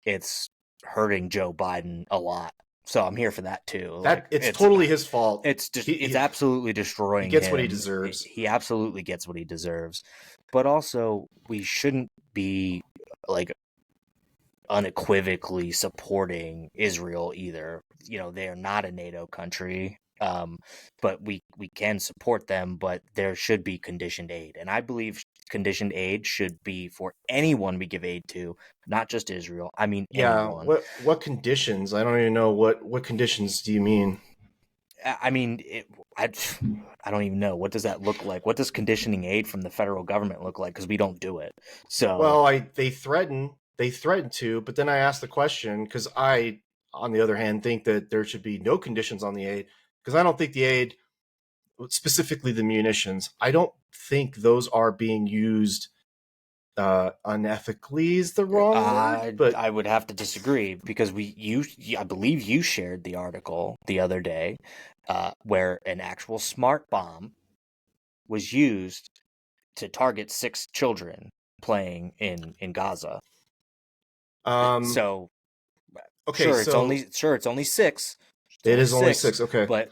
it's hurting Joe Biden a lot. So I'm here for that too. That Like, it's totally his fault. it's absolutely He destroying gets what he him. deserves. He absolutely gets what he deserves. But also, we shouldn't be like unequivocally supporting Israel either. They are not a NATO country, but we can support them, but there should be conditioned aid. And I believe conditioned aid should be for anyone we give aid to, not just Israel. I mean, Yeah, anyone. what conditions? I don't even know what conditions do you mean? I mean, I don't even know. What does that look like? What does conditioning aid from the federal government look like? Because we don't do it. So, Well, they threaten to, but then I asked the question because I, on the other hand, think that there should be no conditions on the aid because I don't think the aid, specifically the munitions, I don't think those are being used unethically is the wrong word, but I would have to disagree because I believe you shared the article the other day where an actual smart bomb was used to target 6 children playing in Gaza. So okay, so it's only 6. It's it only is only 6, 6. Okay, but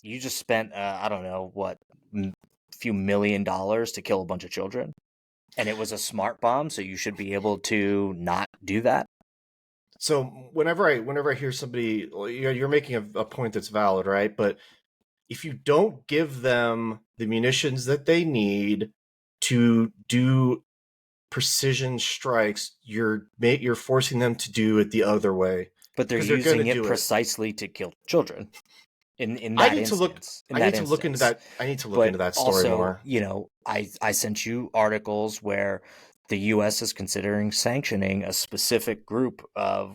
you just spent I don't know what few $1 million to kill a bunch of children, and it was a smart bomb, so you should be able to not do that. so whenever I hear somebody, you're making a point that's valid, right? But if you don't give them the munitions that they need to do precision strikes, you're forcing them to do it the other way But they're because they're going to using it do it. precisely to kill children in I that need to look. instance. In I that need to look into instance. that. I need to look But into that story also, more. I sent you articles where the U.S. is considering sanctioning a specific group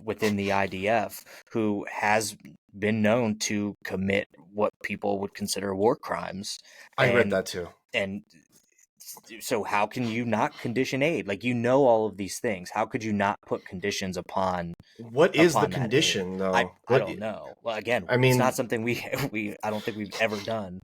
within the IDF who has been known to commit what people would consider war crimes. I read And that too. and so how can you not condition aid? Like, all of these things. How could you not put conditions upon What is the that aid? condition, though? I What don't know. Well, again, I it's not mean, something we I don't think we've ever done.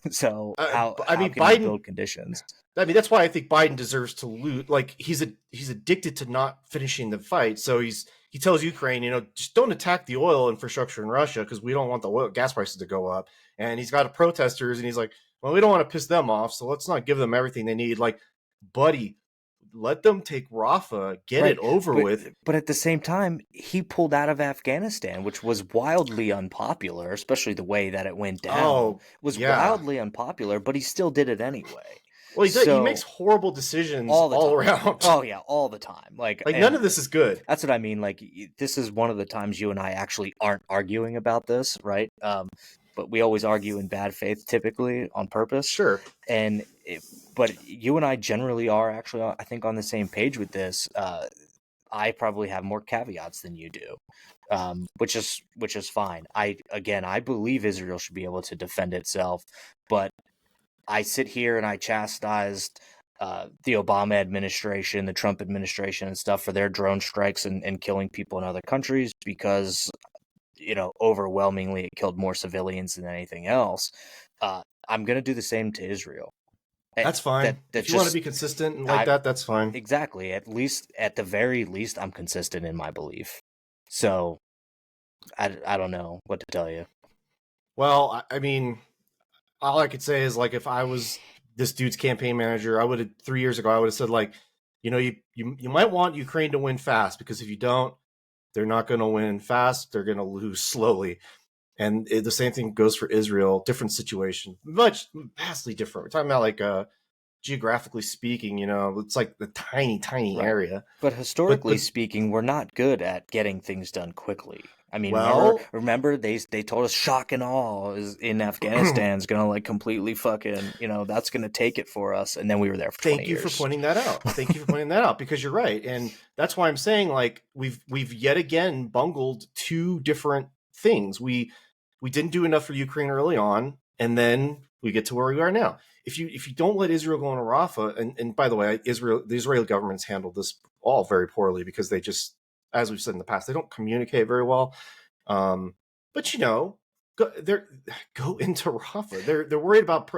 So I how mean, can you Biden. build conditions? I mean, that's why I think Biden deserves to lose. Like, he's addicted to not finishing the fight. So he tells Ukraine, just don't attack the oil infrastructure in Russia because we don't want the gas prices to go up. And he's got protesters, and he's like, well, we don't want to piss them off, so let's not give them everything they need. Like, buddy, let them take Rafah, get it Right. over with. But at the same time, he pulled out of Afghanistan, which was wildly unpopular, especially the way that it went down. Oh, Was yeah. wildly unpopular, but he still did it anyway. Well, he makes So horrible decisions all the all time. around. Oh yeah, all the time. Like, Like, none and of this is good. that's what I mean. Like, this is one of the times you and I actually aren't arguing about this, right? But we always argue in bad faith, typically on purpose. Sure. And but you and I generally are actually, I think, on the same page with this. I probably have more caveats than you do, which is fine. I believe Israel should be able to defend itself, but I sit here and I chastised the Obama administration, the Trump administration, and stuff for their drone strikes and killing people in other countries because, overwhelmingly it killed more civilians than anything else. I'm going to do the same to Israel. That's fine. If you want to be consistent and like that, that's fine. Exactly. At the very least, I'm consistent in my belief. So I don't know what to tell you. Well, I mean, all I could say is, like, if I was this dude's campaign manager, I would have 3 years ago, I would have said, like, you might want Ukraine to win fast, because if you don't, they're not going to win fast. They're going to lose slowly. And the same thing goes for Israel. Different situation, vastly different. We're talking about, like, geographically speaking, it's like the tiny Right. area. But historically but speaking, we're not good at getting things done quickly. I mean, well, remember they told us shock and awe is in Afghanistan is gonna, like, completely fucking, that's gonna take it for us, and then we were there for 20 thank you years. for pointing that out. Thank you for pointing that out, because you're right, and that's why I'm saying, like, we've yet again bungled two different things. We didn't do enough for Ukraine early on, and then we get to where we are now. If you don't let Israel go into Rafah, and by the way, the Israeli government's handled this all very poorly, because they just, as we've said in the past, they don't communicate very well. But go into Rafah. They're worried about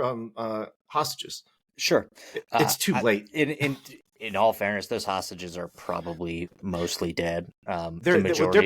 hostages. Sure, It's too late. In all fairness, those hostages are probably mostly dead. What they're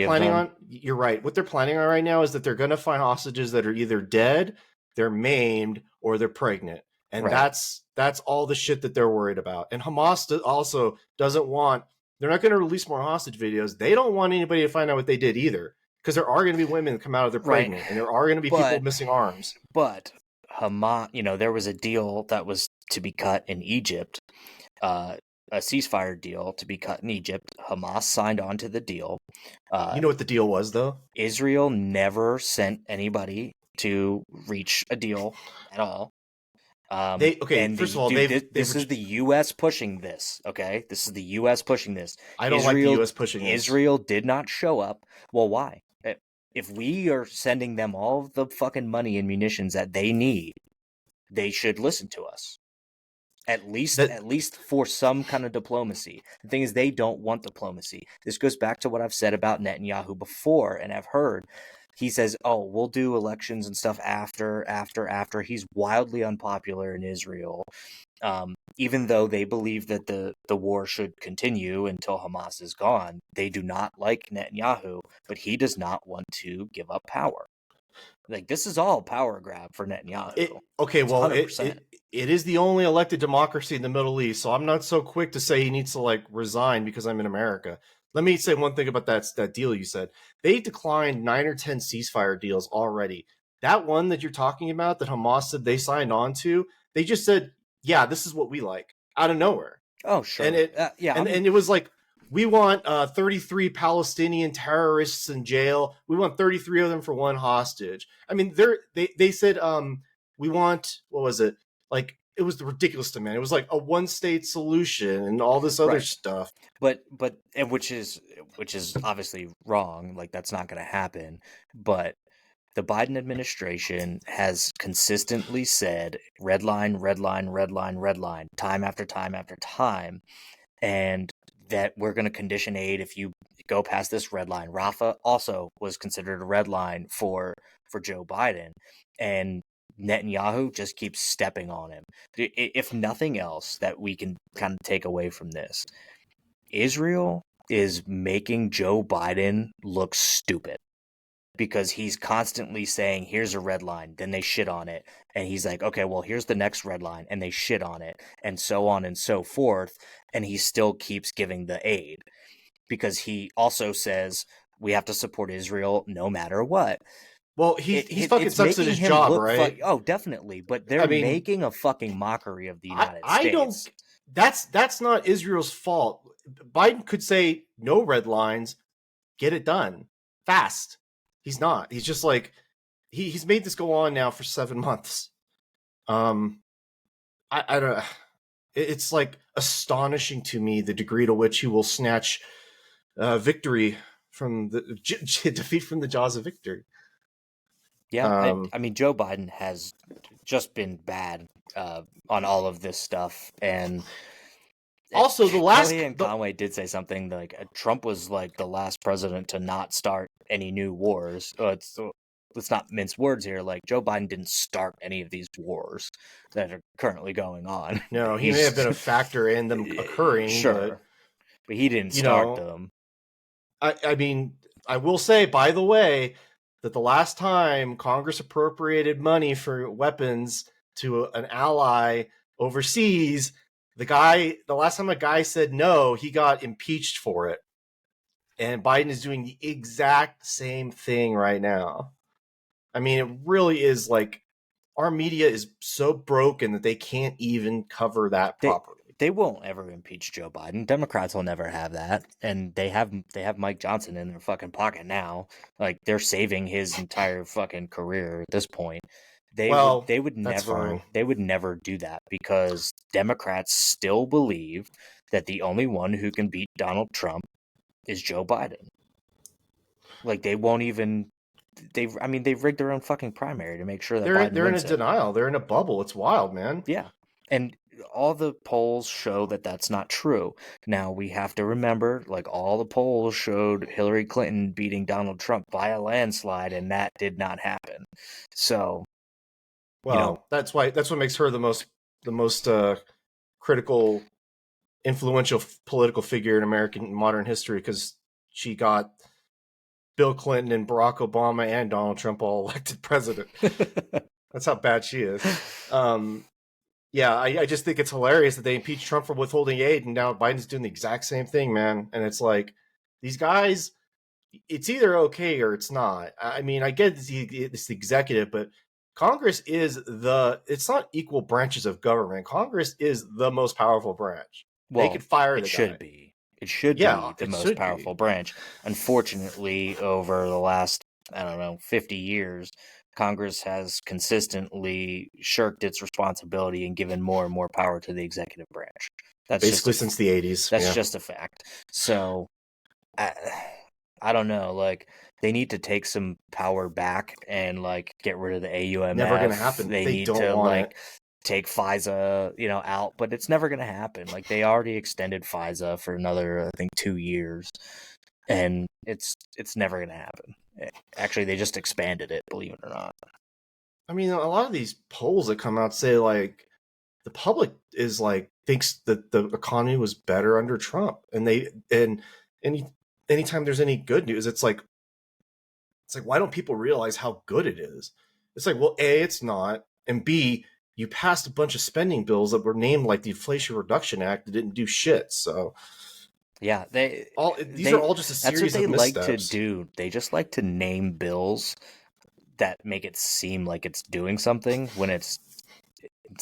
planning on, you're right. What they're planning on right now is that they're going to find hostages that are either dead, they're maimed, or they're pregnant, and Right. that's all the shit that they're worried about. And Hamas also doesn't want. They're not going to release more hostage videos. They don't want anybody to find out what they did either, because there are going to be women that come out of their pregnant, and there are going to be people missing arms. But Hamas, there was a deal that was to be cut in Egypt. A ceasefire deal to be cut in Egypt. Hamas signed on to the deal. You know what the deal was, though? Israel never sent anybody to reach a deal at all. First of all, this is the U.S. pushing this. Okay, this is the U.S. pushing this. I don't like the U.S. pushing this. Israel did not show up. Well, why? If we are sending them all the fucking money and munitions that they need, they should listen to us. At That least for some kind of diplomacy. The thing is, they don't want diplomacy. This goes back to what I've said about Netanyahu before, and I've heard he says, "Oh, we'll do elections and stuff after." He's wildly unpopular in Israel, even though they believe that the war should continue until Hamas is gone. They do not like Netanyahu, but he does not want to give up power. Like, this is all power grab for Netanyahu. okay, It's well, 100%. it is the only elected democracy in the Middle East, so I'm not so quick to say he needs to like resign because I'm in America. Let me say one thing about that deal you said. They declined 9 or 10 ceasefire deals already. That one that you're talking about that Hamas said they signed on to, they just said, "Yeah, this is what we like," out of nowhere. Oh, And sure. Yeah, and it was like, we want 33 Palestinian terrorists in jail. We want 33 of them for one hostage. I mean, they said we want, what was it? Like, it was the ridiculous to man. It was like a one state solution and all this other right. stuff. But and which is obviously wrong. Like, that's not going to happen. But the Biden administration has consistently said red line, red line, red line, red line, time after time after time, and that we're going to condition aid if you go past this red line. Rafah also was considered a red line for Joe Biden, and Netanyahu just keeps stepping on him. If nothing else that we can kind of take away from this, Israel is making Joe Biden look stupid because he's constantly saying, here's a red line, then they shit on it. And he's like, okay, well, here's the next red line, and they shit on it, and so on and so forth. And he still keeps giving the aid because he also says we have to support Israel no matter what. Well, he's fucking It's sucks at making his him job, look right? oh, definitely, but they're I mean, making a fucking mockery of the United I don't. States. That's not Israel's fault. Biden could say no red lines, get it done fast. He's not. He's just like, he's made this go on now for 7 months. Um, I don't. It's like astonishing to me the degree to which he will snatch victory from the defeat from the jaws of victory. Yeah, I mean, Joe Biden has just been bad on all of this stuff, and Also, Kellyanne Conway did say something like Trump was like the last president to not start any new wars. Let's not mince words here. Like, Joe Biden didn't start any of these wars that are currently going on. no, he may have been a factor in them occurring, sure, but he didn't you start know, them. I mean, I will say, by the way, that the last time Congress appropriated money for weapons to an ally overseas, the last time a guy said no, he got impeached for it. And Biden is doing the exact same thing right now. I mean, it really is like, our media is so broken that they can't even cover that properly. They won't ever impeach Joe Biden. Democrats will never have that, and they have Mike Johnson in their fucking pocket now. Like, they're saving his entire fucking career at this point. Well, They would that's fine. never do that because Democrats still believe that the only one who can beat Donald Trump is Joe Biden. Like, they won't even. I mean, they've rigged their own fucking primary to make sure that Biden They're in a wins it. denial. They're in a bubble. It's wild, man. Yeah. And all the polls show that that's not true. Now, we have to remember, like, all the polls showed Hillary Clinton beating Donald Trump by a landslide, and that did not happen. So, Well, that's what makes her the most critical, influential political figure in American modern history, because she got Bill Clinton and Barack Obama and Donald Trump all elected president. That's how bad she is. Yeah, I just think it's hilarious that they impeached Trump for withholding aid, and now Biden's doing the exact same thing, man. And it's like, these guys, it's either okay or it's not. I mean, I get it's the executive, but Congress is it's not equal branches of government. Congress is the most powerful branch. They well, could fire it the should guy. be. It should Yeah, be the it most should powerful be. branch. Unfortunately, over the last, I don't know, 50 years, Congress has consistently shirked its responsibility and given more and more power to the executive branch. That's Basically since the 80s. that's Yeah. just a fact. So, I don't know. Like, they need to take some power back and, like, get rid of the AUMF. Never going to happen. They They need don't to, want like, it. take FISA, out, but it's never going to happen. Like, they already extended FISA for another, I think, 2 years, and it's never going to happen. Actually, they just expanded it, believe it or not. I mean, a lot of these polls that come out say like the public is like thinks that the economy was better under Trump, and any anytime there's any good news, it's like why don't people realize how good it is? It's like, well, A, it's not, and B, you passed a bunch of spending bills that were named like the Inflation Reduction Act that didn't do shit. So Yeah, these are all just a that's what series they of like to missteps. do. They just like to name bills that make it seem like it's doing something when it's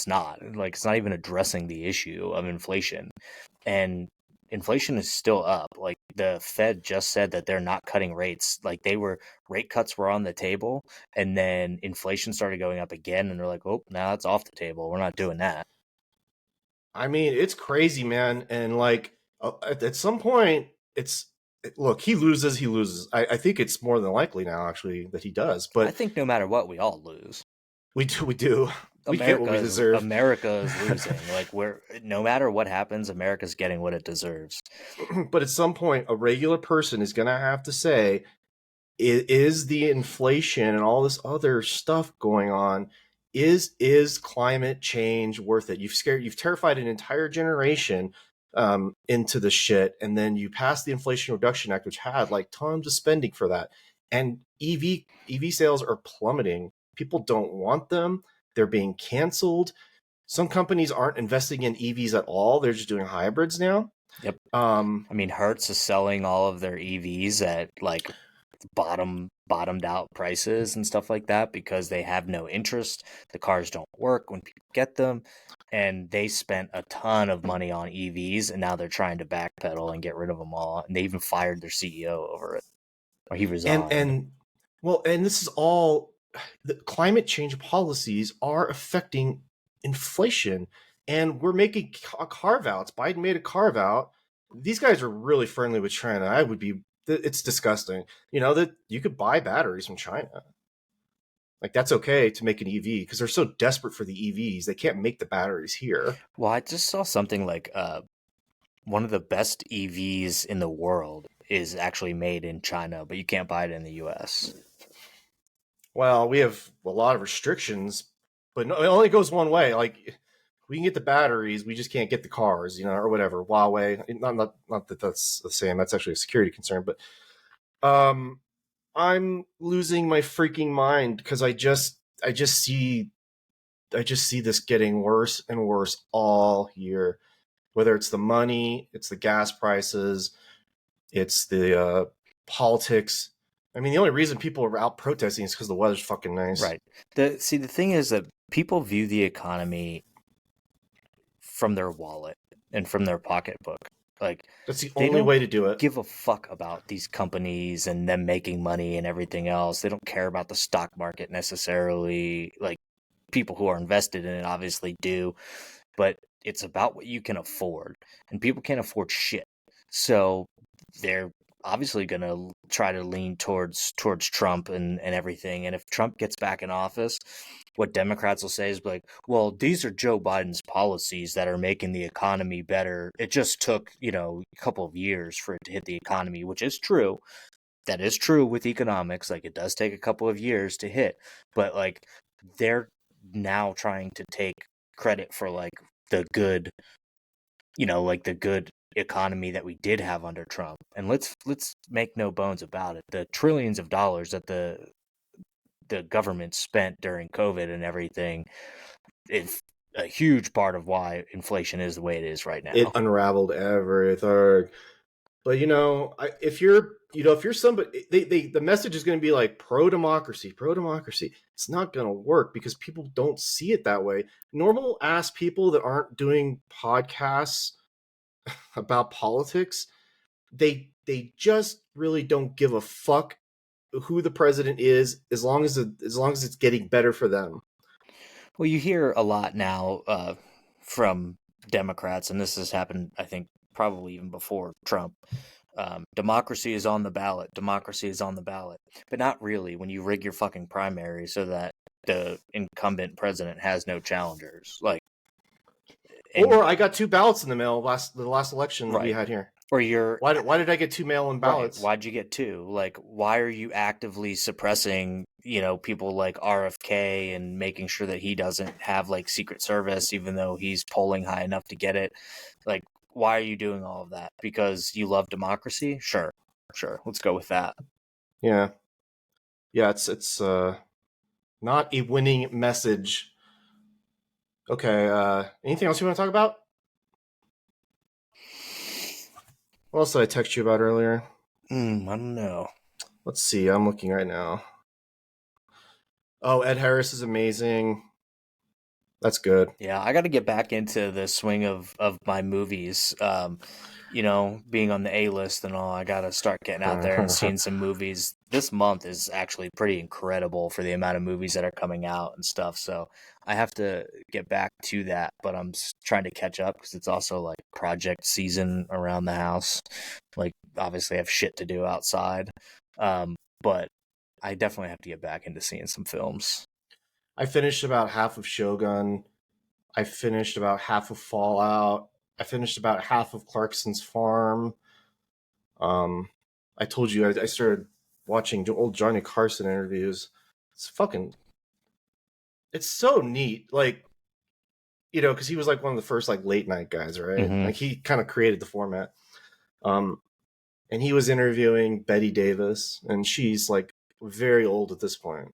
not. Like, it's not even addressing the issue of inflation. And inflation is still up. Like, the Fed just said that they're not cutting rates. Like, rate cuts were on the table, and then inflation started going up again, and they're like, oh, now it's off the table. We're not doing that. I mean, it's crazy, man. And like at some point, look, he loses, he loses. I think it's more than likely now, actually, that he does. I But think no matter what, we all lose. we do, we get what we deserve. America is losing. Like, no matter what happens, America's getting what it deserves. But at some point, a regular person is gonna have to say, is the inflation and all this other stuff going on, is climate change worth it? You've terrified an entire generation into the shit, and then you pass the Inflation Reduction Act, which had like tons of spending for that, and EV sales are plummeting. People don't want them. They're being canceled. Some companies aren't investing in EVs at all. They're just doing hybrids now. Yep. Um, I mean, Hertz is selling all of their EVs at like bottomed out prices and stuff like that because they have no interest. The cars don't work when people get them, and they spent a ton of money on EVs, and now they're trying to backpedal and get rid of them all. And they even fired their CEO over it, or he and resigned. and well, and this is all, the climate change policies are affecting inflation, and we're making carve outs. Biden made a carve out. These guys are really friendly with China. It's disgusting. That you could buy batteries from China. Like, that's okay to make an EV because they're so desperate for the EVs. They can't make the batteries here. Well, I just saw something like one of the best EVs in the world is actually made in China, but you can't buy it in the US. Well, we have a lot of restrictions, but no, it only goes one way. Like, we can get the batteries, we just can't get the cars, or whatever. Huawei, not that that's the same. That's actually a security concern. But I'm losing my freaking mind because I just see this getting worse and worse all year. Whether it's the money, it's the gas prices, it's the politics. I mean, the only reason people are out protesting is because the weather's fucking nice. Right. The thing is that people view the economy from their wallet and from their pocketbook. Like, That's the they only don't way to do it. give a fuck about these companies and them making money and everything else. They don't care about the stock market necessarily. Like, people who are invested in it obviously do, but it's about what you can afford, and people can't afford shit. So they're obviously going to try to lean towards Trump and everything. And if Trump gets back in office, what Democrats will say is like, well, these are Joe Biden's policies that are making the economy better. It just took, a couple of years for it to hit the economy, which is true. That is true with economics. Like, it does take a couple of years to hit, but like, they're now trying to take credit for like the good, like the good economy that we did have under Trump. And let's make no bones about it. The trillions of dollars that the government spent during COVID and everything is a huge part of why inflation is the way it is right It now. unraveled everything. But if you're somebody, the message is going to be like pro democracy, pro democracy. It's not going to work because people don't see it that way. Normal ass people that aren't doing podcasts about politics, they just really don't give a fuck who the president is, as long as it's getting better for them. Well, you hear a lot now from Democrats, and this has happened, I think, probably even before Trump. Democracy is on the ballot. Democracy is on the ballot, but not really. When you rig your fucking primary so that the incumbent president has no challengers. Like, or I got 2 ballots in the mail the last election right. we had here. Or you're why did I get 2 mail-in ballots? Right. Why'd you get 2? Like, why are you actively suppressing, people like RFK and making sure that he doesn't have like Secret Service, even though he's polling high enough to get it? Like, why are you doing all of that? Because you love democracy? Sure. Let's go with that. Yeah. It's not a winning message. Okay. Anything else you want to talk about? What else did I text you about earlier? I don't know. Let's see. I'm looking right now. Oh, Ed Harris is amazing. That's good. Yeah, I got to get back into the swing of my movies. Being on the A list and all, I got to start getting out there and seeing some movies. This month is actually pretty incredible for the amount of movies that are coming out and stuff. So I have to get back to that, but I'm trying to catch up because it's also like project season around the house. Like, obviously, I have shit to do outside, but I definitely have to get back into seeing some films. I finished about half of Shogun. I finished about half of Fallout. I finished about half of Clarkson's Farm. I told you I started watching old Johnny Carson interviews. It's so neat. Like, because he was like one of the first like late night guys, right? Mm-hmm. Like he kind of created the format. And he was interviewing Betty Davis, and she's like very old at this point.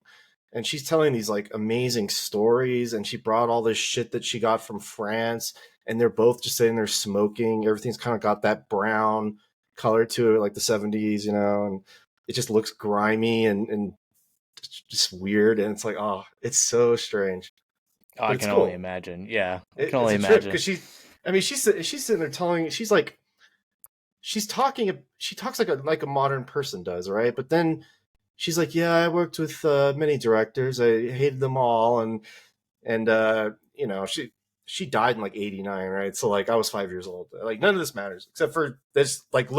And she's telling these like amazing stories, and she brought all this shit that she got from France, and they're both just sitting there smoking. Everything's kind of got that brown color to it, like the 70s, and it just looks grimy and just weird. And it's like, oh, it's so strange. Oh, I can only imagine. Yeah, I can only imagine. Because she's sitting there telling, she talks like a modern person does, right? But then she's like, yeah, I worked with many directors. I hated them all, and she died in like 89, right? So like I was 5 years old. Like none of this matters except for this. Like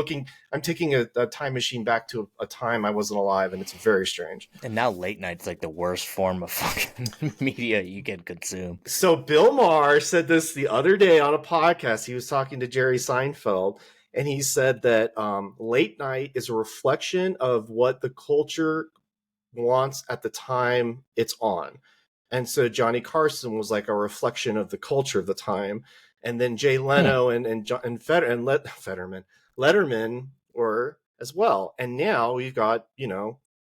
I'm taking a time machine back to a time I wasn't alive, and it's very strange. And now late night's like the worst form of fucking media you can consume. So Bill Maher said this the other day on a podcast. He was talking to Jerry Seinfeld. And he said that late night is a reflection of what the culture wants at the time it's on. And so Johnny Carson was like a reflection of the culture of the time. And then Jay Leno and Letterman were as well. And now we've got,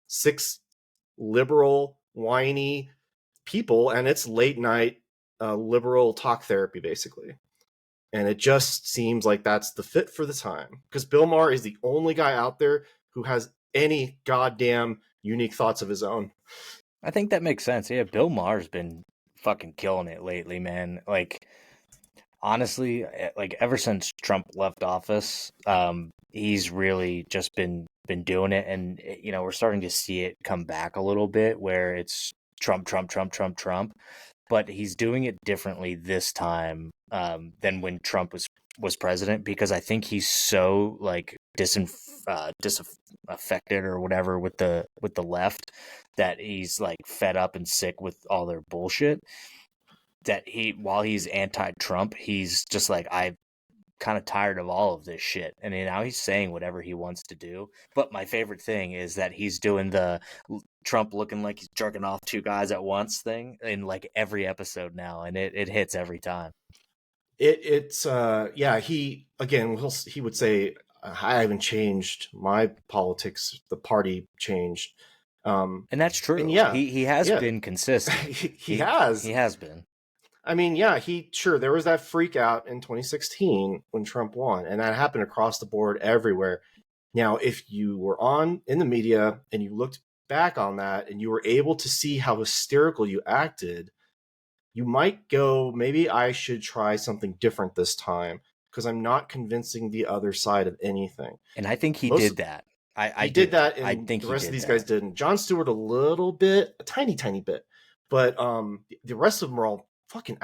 6 liberal, whiny people, and it's late night liberal talk therapy, basically. And it just seems like that's the fit for the time. Because Bill Maher is the only guy out there who has any goddamn unique thoughts of his own. I think that makes sense. Yeah, Bill Maher's been fucking killing it lately, man. Like, honestly, like ever since Trump left office, he's really just been doing it. And, we're starting to see it come back a little bit where it's Trump. But he's doing it differently this time than when Trump was president, because I think he's so like disaffected or whatever with the left that he's like fed up and sick with all their bullshit. That while he's anti-Trump, he's just like, I'm kind of tired of all of this shit, and now he's saying whatever he wants to do. But my favorite thing is that he's doing the Trump looking like he's jerking off 2 guys at once thing in like every episode now, and it hits every time. He would say, I haven't changed my politics, the party changed, and that's true. And he has been consistent. he has been. I mean, there was that freak out in 2016 when Trump won, and that happened across the board everywhere. Now, if you were in the media and you looked back on that and you were able to see how hysterical you acted, you might go, maybe I should try something different this time, because I'm not convincing the other side of anything. And I think he did that. I did that, and I think the rest of these guys didn't. Jon Stewart a little bit, a tiny bit, but the rest of them are all fucking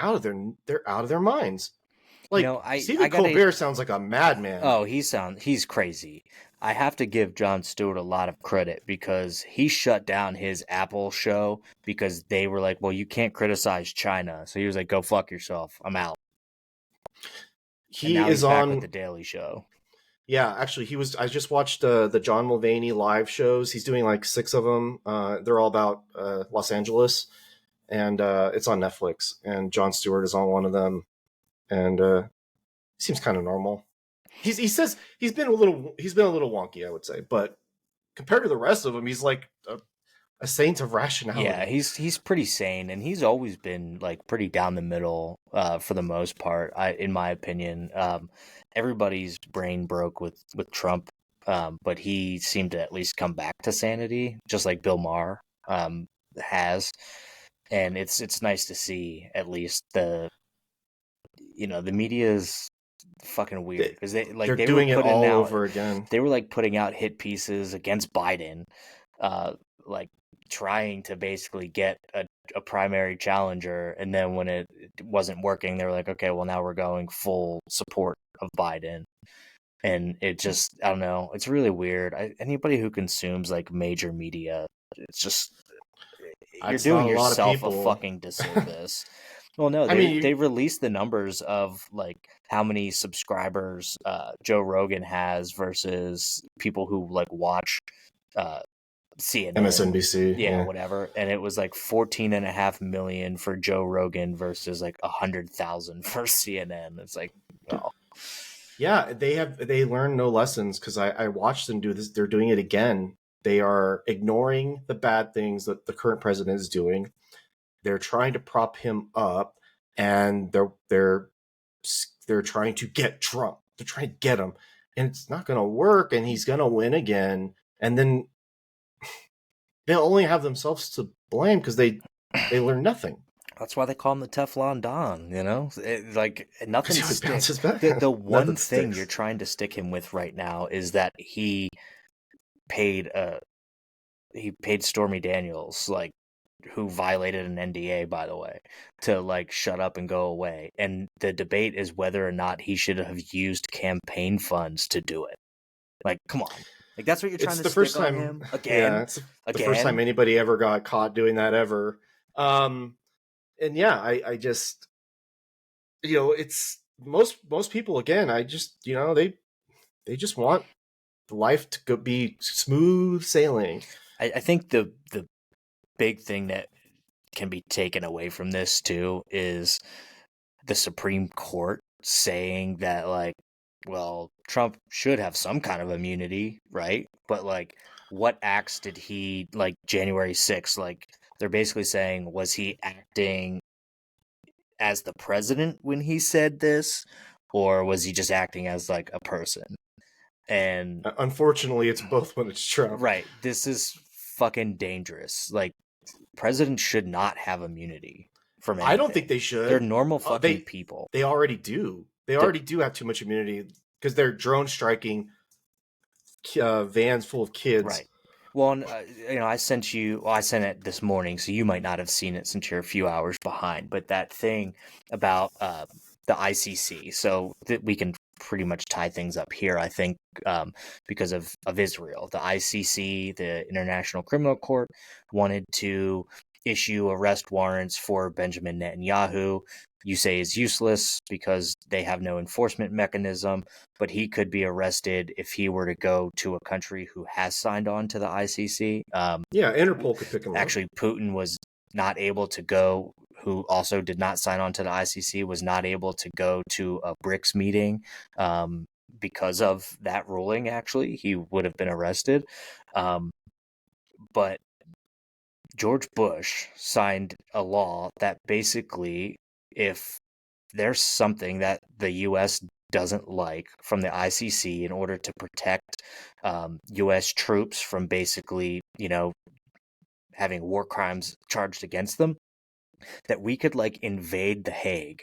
they're out of their minds. Like, Stephen Colbert sounds like a madman. Oh, he's crazy. I have to give Jon Stewart a lot of credit because he shut down his Apple show because they were like, well, you can't criticize China. So he was like, go fuck yourself. I'm out. And He now he's is back with The on. Daily Show. Yeah, actually, he was. I just watched the John Mulvaney live shows. He's doing like 6 of them. They're all about Los Angeles, and it's on Netflix. And Jon Stewart is on one of them, and he seems kind of normal. He says he's been a little wonky, I would say, but compared to the rest of them, he's like a saint of Yeah, rationality. he's pretty sane, and he's always been like pretty down the middle for the most part. In my opinion, everybody's brain broke with Trump, but he seemed to at least come back to sanity, just like Bill Maher has, and it's nice to see at least the media is fucking weird They, because they they're like doing it all over again. they were like putting out hit pieces against Biden, uh, like trying to basically get a primary challenger, and then when it wasn't working, they were like, okay, well now we're going full support of Biden, and it just I don't know, it's really weird. Anybody who consumes like major media, it's just you're That's doing not a lot of yourself a people. fucking disservice. Well, no, I mean, they released the numbers of like how many subscribers Joe Rogan has versus people who like watch uh, CNN, MSNBC, yeah, yeah. whatever, and it was like 14.5 million for Joe Rogan versus like 100,000 for CNN. It's like, oh, Yeah, they learn no lessons because I watched them do this. They're doing it again. They are ignoring the bad things that the current president is doing. They're trying to prop him up, and they're trying to get Trump. They're trying to get him, and it's not going to work. And he's going to win again. And then they'll only have themselves to blame because they learn nothing. that's why they call him the Teflon Don, like Because nothing he always stick. bounces back. The one Nothing thing you're sticks. trying to stick him with right now is that paid uh he paid Stormy Daniels, like who violated an NDA, by the way, to like shut up and go away. And the debate is whether or not he should have used campaign funds to do it. Like, come on. Like that's what you're trying It's to the first stick on time. him Yeah, again, it's the first time again. anybody ever got caught doing that ever. Um, and yeah, I just it's most people again. I just they just want life to go be smooth sailing. I think the big thing that can be taken away from this too is the Supreme Court saying that like, well, Trump should have some kind of immunity, right? But like what acts did he like January 6th, like they're basically saying was he acting as the president when he said this or was he just acting as like a person? And Unfortunately, it's both when it's Trump. right, this is fucking dangerous. Like presidents should not have immunity from I don't think anything. they They're should. normal Uh, fucking they people. they already do. They They're, already do have too much immunity because they're drone striking vans full of kids. right. Well, and, I sent you. Well, I sent it this morning, so you might not have seen it since you're a few hours behind. But that thing about the ICC, so that we can pretty much tie things up here, I think, because of Israel, the ICC, the International Criminal Court, wanted to issue arrest warrants for Benjamin Netanyahu. You say is useless because they have no enforcement mechanism, but he could be arrested if he were to go to a country who has signed on to the ICC. Yeah, Interpol could pick him up. Actually, Putin was not able to go, who also did not sign on to the ICC, was not able to go to a BRICS meeting because of that ruling. Actually, he would have been arrested. But George Bush signed a law that basically, if there's something that the U.S. doesn't like from the ICC in order to protect U.S. troops from basically, having war crimes charged against them, that we could like invade the Hague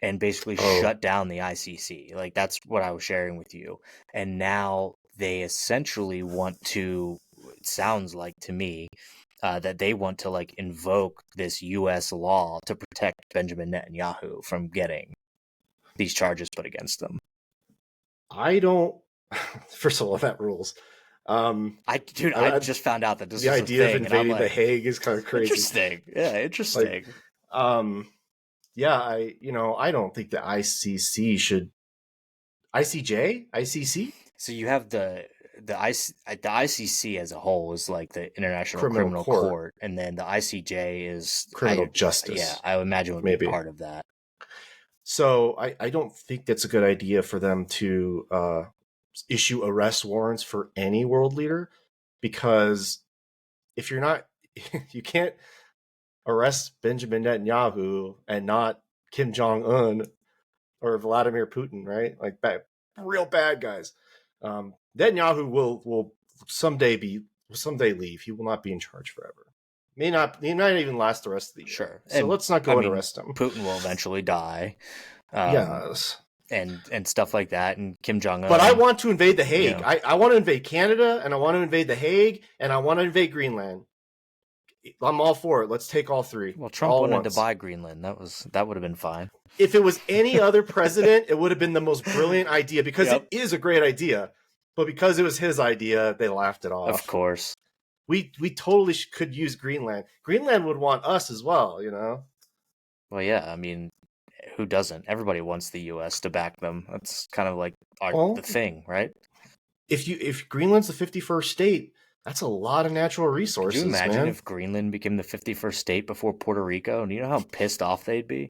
and basically Oh, shut down the ICC. Like that's what I was sharing with you. And now they essentially want to, it sounds like to me, that they want to like invoke this U.S. law to protect Benjamin Netanyahu from getting these charges put against them. I don't. First of all, that rules. I just found out that this the was a idea of thing, and I'm invading the like, Hague is kind of crazy. interesting. Yeah, interesting. Like, yeah, I don't think the ICC should. ICJ, ICC. So you have the ICC as a whole is like the International Criminal Court. and then the ICJ is Criminal justice. Yeah, I would imagine would maybe be part of that. So I don't think that's a good idea for them to issue arrest warrants for any world leader, because if you're not, you can't arrest Benjamin Netanyahu and not Kim Jong-un or Vladimir Putin, right? Like real bad guys. Netanyahu will someday leave. He will not be in charge forever. He might even last the rest of the year. Sure. So let's not go and arrest him. Putin will eventually die. Yes. And stuff like that, and Kim Jong-un. But I want to invade the Hague. I want to invade Canada, and I want to invade the Hague, and I want to invade Greenland. I'm all for it. Let's take all three. Well, Trump wanted to buy Greenland. That would have been fine. If it was any other president, it would have been the most brilliant idea, because it is a great idea. But because it was his idea, they laughed it off. Of course. We totally could use Greenland. Greenland would want us as well, Well, yeah, I mean, who doesn't? Everybody wants the U.S. to back them. That's kind of like the thing, right? If Greenland's the 51st state, that's a lot of natural resources. Could you imagine if Greenland became the 51st state before Puerto Rico? And you know how pissed off they'd be?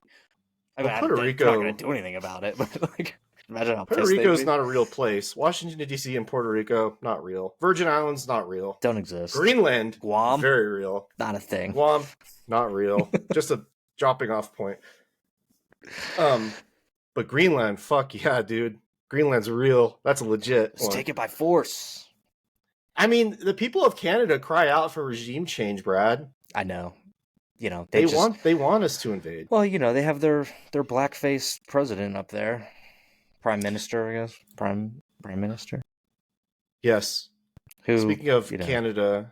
I mean, Puerto Rico, not going to do anything about it, but like, imagine how Puerto Rico is not a real place. Washington, D.C. and Puerto Rico, not real. Virgin Islands, not real. Don't exist. Greenland, Guam, very real. Not a thing. Guam, not real. Just a dropping off point. But Greenland, fuck yeah, dude. Greenland's real. That's a legit Let's take it by force. I mean, the people of Canada cry out for regime change, Brad. I know. They want us to invade. Well, they have their blackface president up there. Prime Minister, I guess. Prime Minister. Yes. Who, speaking of Canada,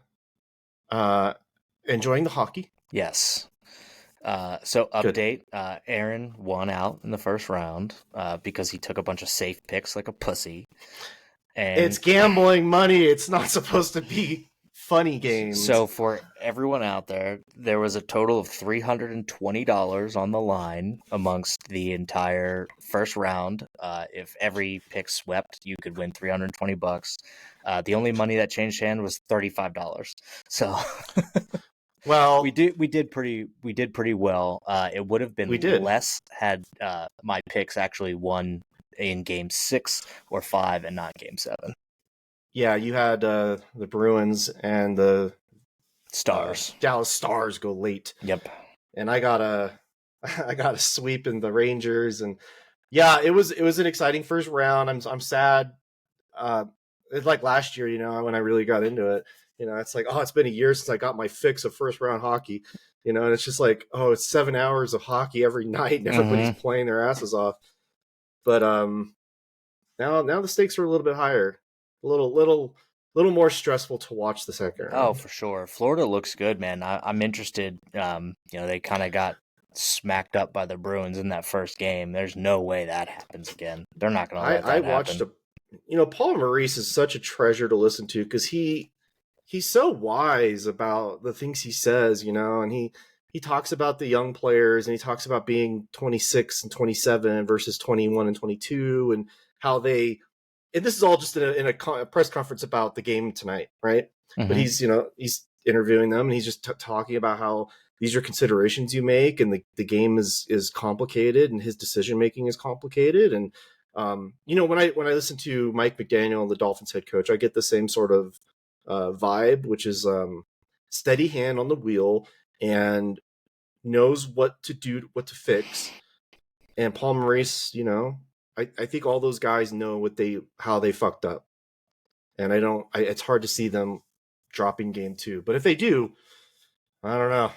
enjoying the hockey? Yes. So update, Aaron won out in the first round because he took a bunch of safe picks like a pussy. And it's gambling money. It's not supposed to be funny games. So for everyone out there, there was a total of $320 on the line amongst the entire first round. If every pick swept, you could win $320. The only money that changed hand was $35. So well, we did pretty well. It would have been less had my picks actually won in game 6 or 5 and not game 7. Yeah, you had the Bruins and the Stars, Dallas Stars go late. Yep. And I got a sweep in the Rangers, and yeah, it was an exciting first round. I'm sad. It's like last year, when I really got into it. It's like, oh, it's been a year since I got my fix of first round hockey. And it's just like, oh, it's 7 hours of hockey every night, and everybody's playing their asses off. But now the stakes are a little bit higher, a little more stressful to watch the second round. Oh, for sure. Florida looks good, man. I'm interested. They kind of got smacked up by the Bruins in that first game. There's no way that happens again. They're not going to let that happen. I watched Paul Maurice is such a treasure to listen to, because he's so wise about the things he says, and he talks about the young players, and he talks about being 26 and 27 versus 21 and 22, and how and this is all just in a press conference about the game tonight, right? Mm-hmm. But he's interviewing them, and he's just talking about how these are considerations you make, and the game is complicated, and his decision making is complicated. And when I listen to Mike McDaniel, the Dolphins head coach, I get the same sort of vibe, which is steady hand on the wheel and knows what to do, what to fix. And Paul Maurice, I think all those guys know how they fucked up. And it's hard to see them dropping game 2. But if they do, I don't know.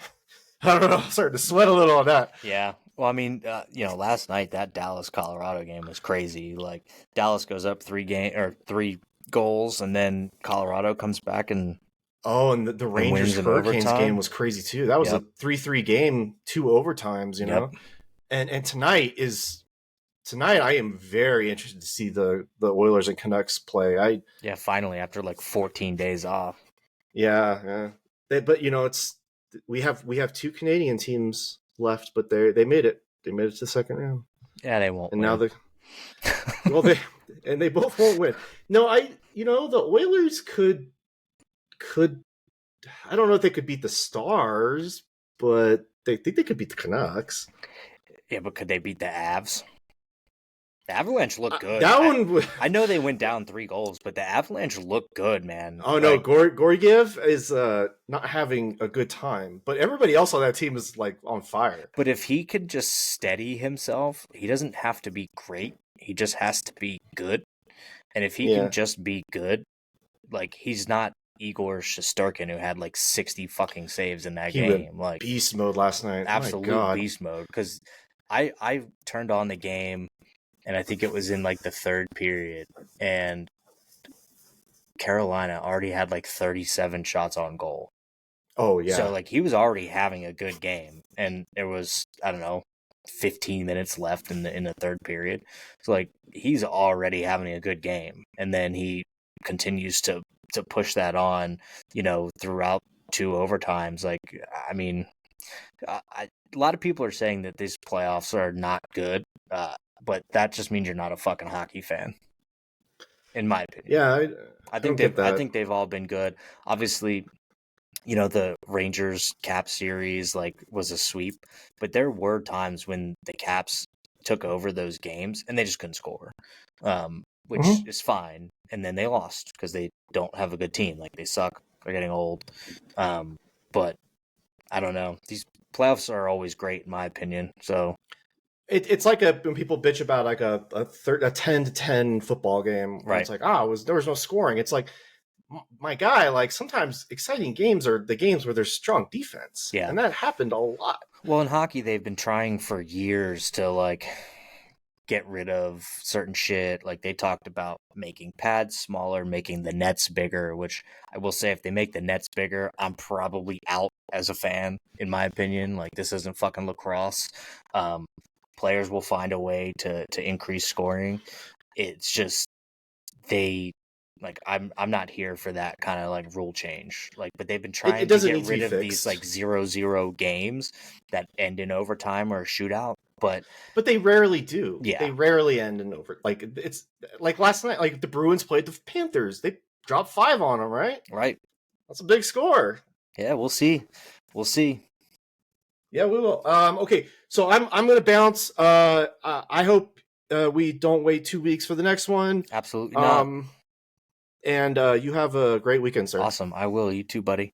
I'm starting to sweat a little on that. Yeah. Well, I mean, last night that Dallas-Colorado game was crazy. Like, Dallas goes up 3 goals, and then Colorado comes back and the Rangers Hurricanes game was crazy too. That was a 3-3 game, 2 overtimes, Yep. And tonight is tonight I am very interested to see the Oilers and Canucks play. Yeah, finally after like 14 days off. Yeah. But it's we have two Canadian teams left, but they made it. They made it to the second round. Yeah, they won't And win. now they both won't win. No, the Oilers could I don't know if they could beat the Stars, but they think they could beat the Canucks. Yeah, but could they beat the Avs? The Avalanche look good. I know they went down 3 goals, but the Avalanche look good, man. Oh no, Gorgiev is not having a good time, but everybody else on that team is like on fire. But if he could just steady himself, he doesn't have to be great. He just has to be good. And if he can just be good, like he's not Igor Shesterkin who had like 60 fucking saves in that game. Like beast mode last night. Absolute beast mode. Because I turned on the game. And I think it was in like the third period, and Carolina already had like 37 shots on goal. Oh yeah. So like he was already having a good game, and there was, I don't know, 15 minutes left in the third period. So like he's already having a good game, and then he continues to push that on, throughout 2 overtimes. Like, I mean, a lot of people are saying that these playoffs are not good. But that just means you're not a fucking hockey fan, in my opinion. Yeah, I think they've all been good. Obviously, the Rangers Cap series was a sweep, but there were times when the Caps took over those games and they just couldn't score, which is fine. And then they lost because they don't have a good team. Like they suck. They're getting old. But I don't know. These playoffs are always great, in my opinion. So. It's like when people bitch about like a 10-10 football game, right? It's like there was no scoring. It's like, my guy, like sometimes exciting games are the games where there's strong defense, and that happened a lot. Well, in hockey, they've been trying for years to get rid of certain shit. Like they talked about making pads smaller, making the nets bigger. Which I will say, if they make the nets bigger, I'm probably out as a fan. In my opinion, like this isn't fucking lacrosse. Players will find a way to increase scoring. It's just I'm not here for that kind of rule change. But they've been trying to get rid of these 0-0 games that end in overtime or a shootout. But they rarely do. Yeah, they rarely end in over. It's like last night. Like the Bruins played the Panthers. They dropped 5 on them. Right. That's a big score. Yeah, we'll see. Yeah, we will. Okay, so I'm going to bounce. I hope we don't wait 2 weeks for the next one. Absolutely not. And you have a great weekend, sir. Awesome. I will. You too, buddy.